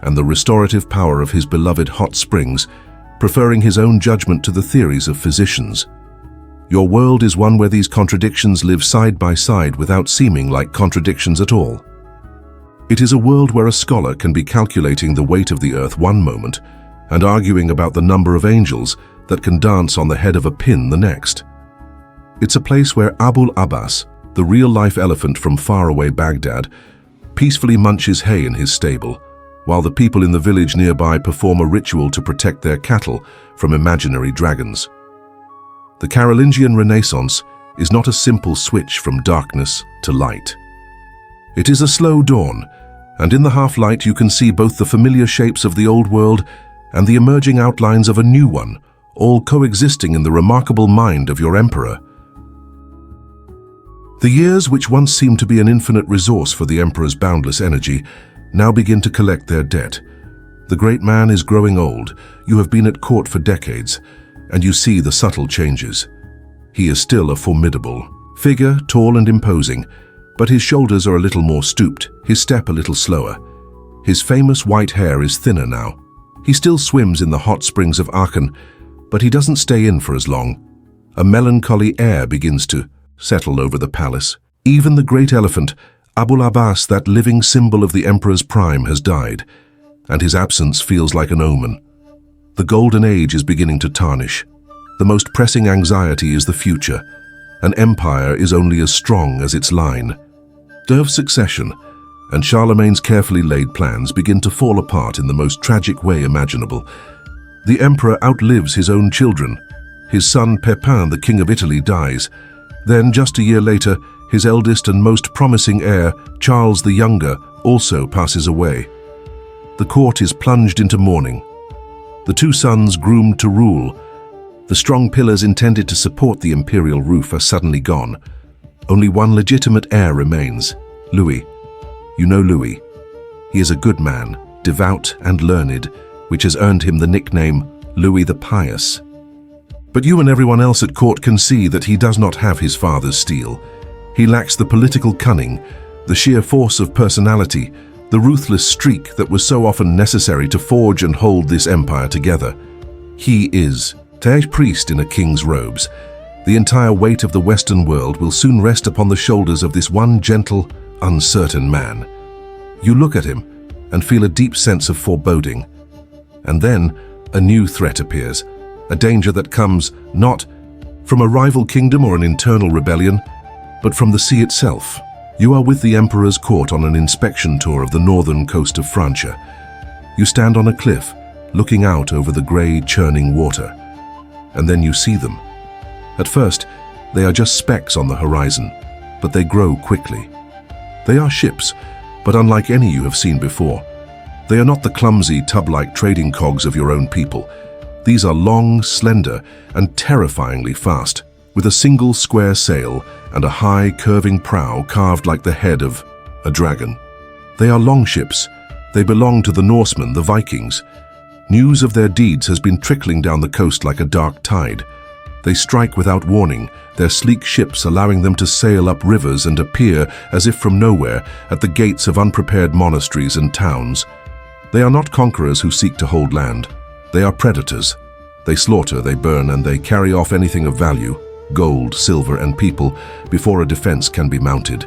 and the restorative power of his beloved hot springs, preferring his own judgment to the theories of physicians. Your world is one where these contradictions live side by side without seeming like contradictions at all. It is a world where a scholar can be calculating the weight of the earth one moment and arguing about the number of angels that can dance on the head of a pin the next. It's a place where Abul Abbas, the real-life elephant from faraway Baghdad, peacefully munches hay in his stable, while the people in the village nearby perform a ritual to protect their cattle from imaginary dragons. The Carolingian Renaissance is not a simple switch from darkness to light. It is a slow dawn, and in the half-light you can see both the familiar shapes of the old world and the emerging outlines of a new one, all coexisting in the remarkable mind of your emperor. The years, which once seemed to be an infinite resource for the emperor's boundless energy, now begin to collect their debt. The great man is growing old. You have been at court for decades, and you see the subtle changes. He is still a formidable figure, tall and imposing, but his shoulders are a little more stooped, his step a little slower. His famous white hair is thinner now. He still swims in the hot springs of Aachen, but he doesn't stay in for as long. A melancholy air begins to settle over the palace. Even the great elephant, Abul Abbas, that living symbol of the emperor's prime, has died, and his absence feels like an omen. The golden age is beginning to tarnish. The most pressing anxiety is the future. An empire is only as strong as its line. Of succession, and Charlemagne's carefully laid plans begin to fall apart in the most tragic way imaginable. The emperor outlives his own children. His son Pepin, the king of Italy, dies. Then, just a year later, his eldest and most promising heir, Charles the Younger, also passes away. The court is plunged into mourning. The two sons groomed to rule. The strong pillars intended to support the imperial roof are suddenly gone. Only one legitimate heir remains, Louis. You know Louis. He is a good man, devout and learned, which has earned him the nickname Louis the Pious. But you and everyone else at court can see that he does not have his father's steel. He lacks the political cunning, the sheer force of personality, the ruthless streak that was so often necessary to forge and hold this empire together. He is a priest in a king's robes. The entire weight of the Western world will soon rest upon the shoulders of this one gentle, uncertain man. You look at him and feel a deep sense of foreboding. And then a new threat appears, a danger that comes not from a rival kingdom or an internal rebellion, but from the sea itself. You are with the emperor's court on an inspection tour of the northern coast of Francia. You stand on a cliff, looking out over the grey, churning water. And then you see them. At first, they are just specks on the horizon, but they grow quickly. They are ships, but unlike any you have seen before. They are not the clumsy, tub-like trading cogs of your own people. These are long, slender, and terrifyingly fast, with a single square sail and a high, curving prow carved like the head of a dragon. They are longships. They belong to the Norsemen, the Vikings. News of their deeds has been trickling down the coast like a dark tide. They strike without warning, their sleek ships allowing them to sail up rivers and appear, as if from nowhere, at the gates of unprepared monasteries and towns. They are not conquerors who seek to hold land. They are predators. They slaughter, they burn, and they carry off anything of value, gold, silver, and people, before a defense can be mounted.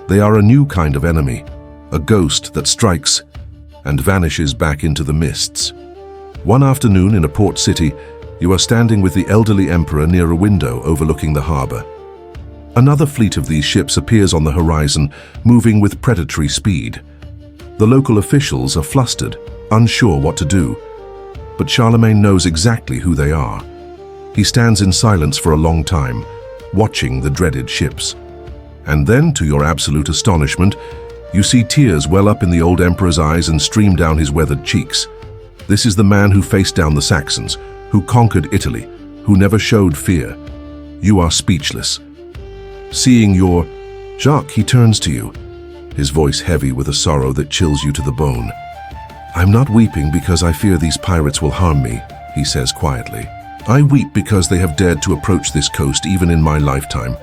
They are a new kind of enemy, a ghost that strikes and vanishes back into the mists. One afternoon in a port city, you are standing with the elderly emperor near a window overlooking the harbor. Another fleet of these ships appears on the horizon, moving with predatory speed. The local officials are flustered, unsure what to do. But Charlemagne knows exactly who they are. He stands in silence for a long time, watching the dreaded ships. And then, to your absolute astonishment, you see tears well up in the old emperor's eyes and stream down his weathered cheeks. This is the man who faced down the Saxons, who conquered Italy, who never showed fear. You are speechless. Seeing your Jacques, he turns to you, his voice heavy with a sorrow that chills you to the bone. "I'm not weeping because I fear these pirates will harm me," he says quietly. "I weep because they have dared to approach this coast even in my lifetime,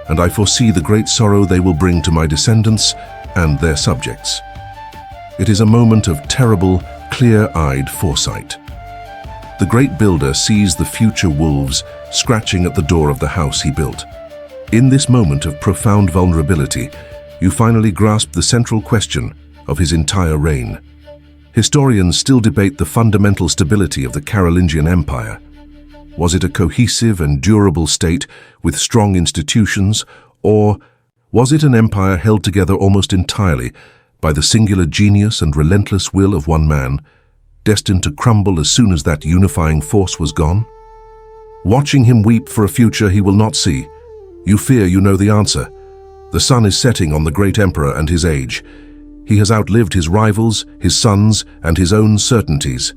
and I foresee the great sorrow they will bring to my descendants and their subjects." It is a moment of terrible, clear-eyed foresight. The great builder sees the future wolves scratching at the door of the house he built. In this moment of profound vulnerability, you finally grasp the central question of his entire reign. Historians still debate the fundamental stability of the Carolingian Empire. Was it a cohesive and durable state with strong institutions, or was it an empire held together almost entirely by the singular genius and relentless will of one man, destined to crumble as soon as that unifying force was gone? Watching him weep for a future he will not see, you fear you know the answer. The sun is setting on the great emperor and his age. He has outlived his rivals, his sons, and his own certainties.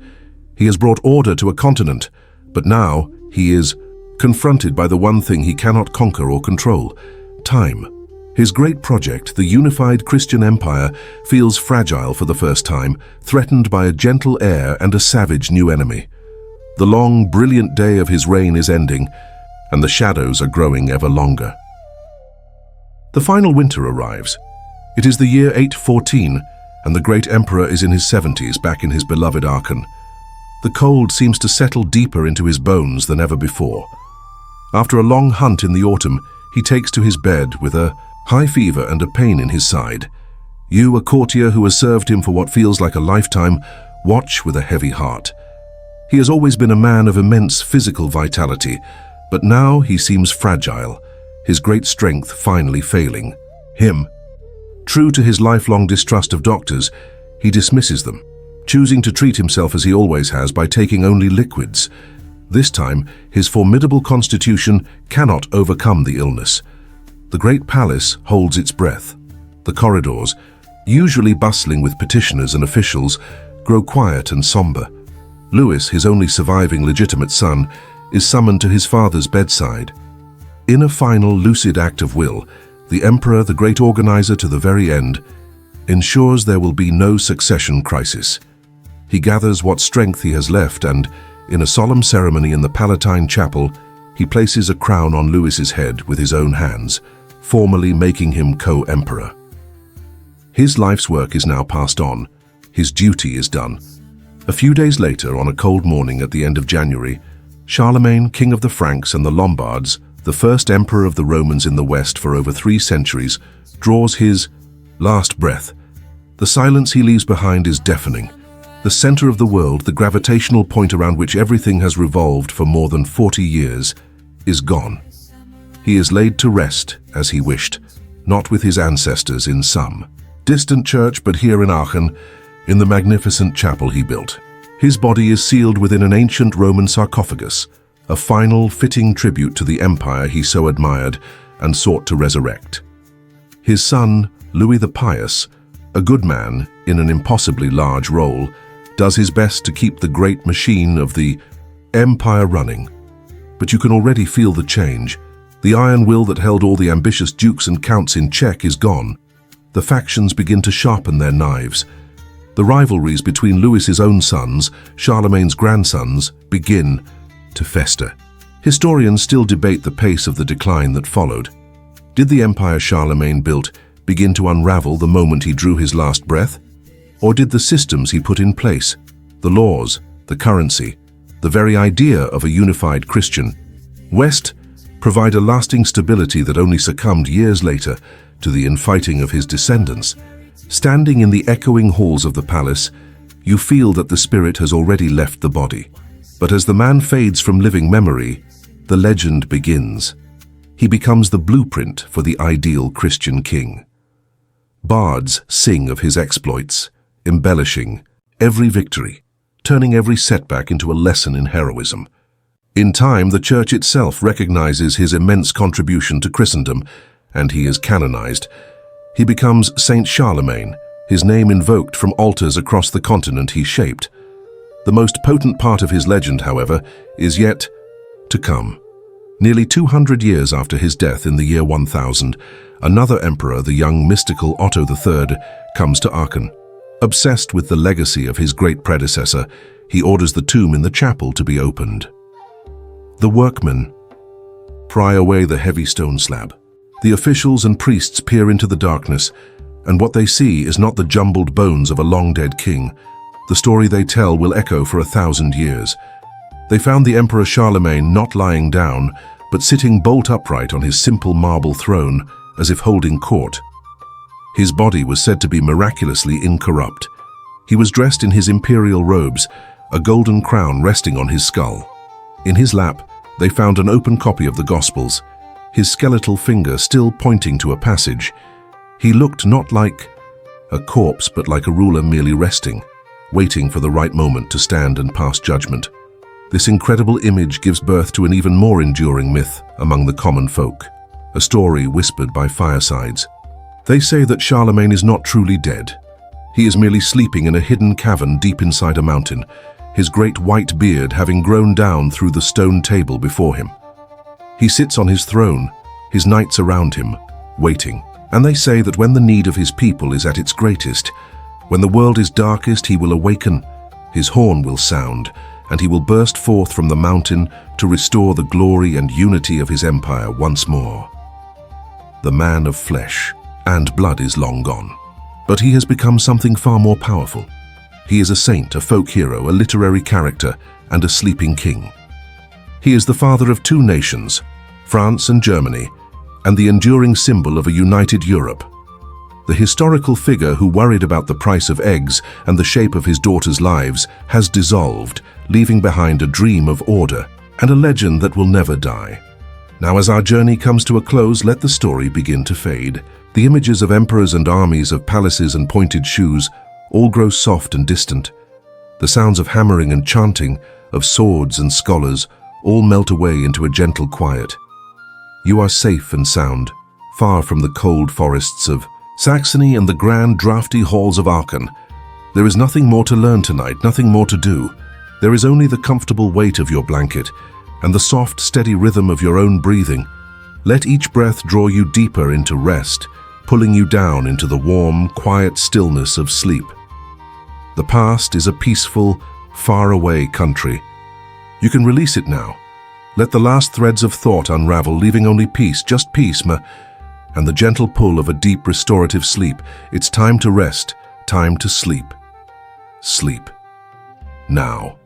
He has brought order to a continent, but now he is confronted by the one thing he cannot conquer or control: time. His great project, the unified Christian empire, feels fragile for the first time, threatened by a gentle heir and a savage new enemy. The long, brilliant day of his reign is ending, and the shadows are growing ever longer. The final winter arrives. It is the year 814, and the great emperor is in his 70s, back in his beloved Aachen. The cold seems to settle deeper into his bones than ever before. After a long hunt in the autumn, he takes to his bed with a high fever and a pain in his side. You, a courtier who has served him for what feels like a lifetime, watch with a heavy heart. He has always been a man of immense physical vitality, but now he seems fragile, his great strength finally failing him. True to his lifelong distrust of doctors, he dismisses them, choosing to treat himself as he always has by taking only liquids. This time, his formidable constitution cannot overcome the illness. The great palace holds its breath. The corridors, usually bustling with petitioners and officials, grow quiet and somber. Louis, his only surviving legitimate son, is summoned to his father's bedside. In a final lucid act of will, the emperor, the great organizer to the very end, ensures there will be no succession crisis. He gathers what strength he has left and, in a solemn ceremony in the Palatine Chapel, he places a crown on Louis's head with his own hands, formally making him co-emperor. His life's work is now passed on. His duty is done. A few days later, on a cold morning at the end of January, Charlemagne, king of the Franks and the Lombards, the first emperor of the Romans in the West for over 3 centuries, draws his last breath. The silence he leaves behind is deafening. The center of the world, the gravitational point around which everything has revolved for more than 40 years, is gone. He is laid to rest as he wished, not with his ancestors in some distant church, but here in Aachen, in the magnificent chapel he built. His body is sealed within an ancient Roman sarcophagus, a final, fitting tribute to the empire he so admired and sought to resurrect. His son, Louis the Pious, a good man in an impossibly large role, does his best to keep the great machine of the empire running. But you can already feel the change. The iron will that held all the ambitious dukes and counts in check is gone. The factions begin to sharpen their knives. The rivalries between Louis's own sons, Charlemagne's grandsons, begin to fester. Historians still debate the pace of the decline that followed. Did the empire Charlemagne built begin to unravel the moment he drew his last breath? Or did the systems he put in place, the laws, the currency, the very idea of a unified Christian West provide a lasting stability that only succumbed years later to the infighting of his descendants. Standing in the echoing halls of the palace, you feel that the spirit has already left the body. But as the man fades from living memory, the legend begins. He becomes the blueprint for the ideal Christian king. Bards sing of his exploits, embellishing every victory, turning every setback into a lesson in heroism. In time, the church itself recognizes his immense contribution to Christendom, and he is canonized. He becomes Saint Charlemagne, his name invoked from altars across the continent he shaped. The most potent part of his legend, however, is yet to come. Nearly 200 years after his death in the year 1000, another emperor, the young mystical Otto III, comes to Aachen. Obsessed with the legacy of his great predecessor, he orders the tomb in the chapel to be opened. The workmen pry away the heavy stone slab. The officials and priests peer into the darkness, and what they see is not the jumbled bones of a long-dead king. The story they tell will echo for 1,000 years. They found the Emperor Charlemagne not lying down, but sitting bolt upright on his simple marble throne, as if holding court. His body was said to be miraculously incorrupt. He was dressed in his imperial robes, a golden crown resting on his skull. In his lap, they found an open copy of the Gospels, his skeletal finger still pointing to a passage. He looked not like a corpse, but like a ruler merely resting, waiting for the right moment to stand and pass judgment. This incredible image gives birth to an even more enduring myth among the common folk, a story whispered by firesides. They say that Charlemagne is not truly dead. He is merely sleeping in a hidden cavern deep inside a mountain, his great white beard having grown down through the stone table before him. He sits on his throne, his knights around him, waiting. And they say that when the need of his people is at its greatest, when the world is darkest, he will awaken, his horn will sound, and he will burst forth from the mountain to restore the glory and unity of his empire once more. The man of flesh and blood is long gone, but he has become something far more powerful. He is a saint, a folk hero, a literary character, and a sleeping king. He is the father of two nations, France and Germany, and the enduring symbol of a united Europe. The historical figure who worried about the price of eggs and the shape of his daughters' lives has dissolved, leaving behind a dream of order and a legend that will never die. Now, as our journey comes to a close, let the story begin to fade. The images of emperors and armies, of palaces and pointed shoes, all grow soft and distant. The sounds of hammering and chanting, of swords and scholars, all melt away into a gentle quiet. You are safe and sound, far from the cold forests of Saxony and the grand drafty halls of Aachen. There is nothing more to learn tonight, nothing more to do. There is only the comfortable weight of your blanket and the soft, steady rhythm of your own breathing. Let each breath draw you deeper into rest, pulling you down into the warm, quiet stillness of sleep. The past is a peaceful, far-away country. You can release it now. Let the last threads of thought unravel, leaving only peace, just peace, and the gentle pull of a deep restorative sleep. It's time to rest, time to sleep. Sleep. Now.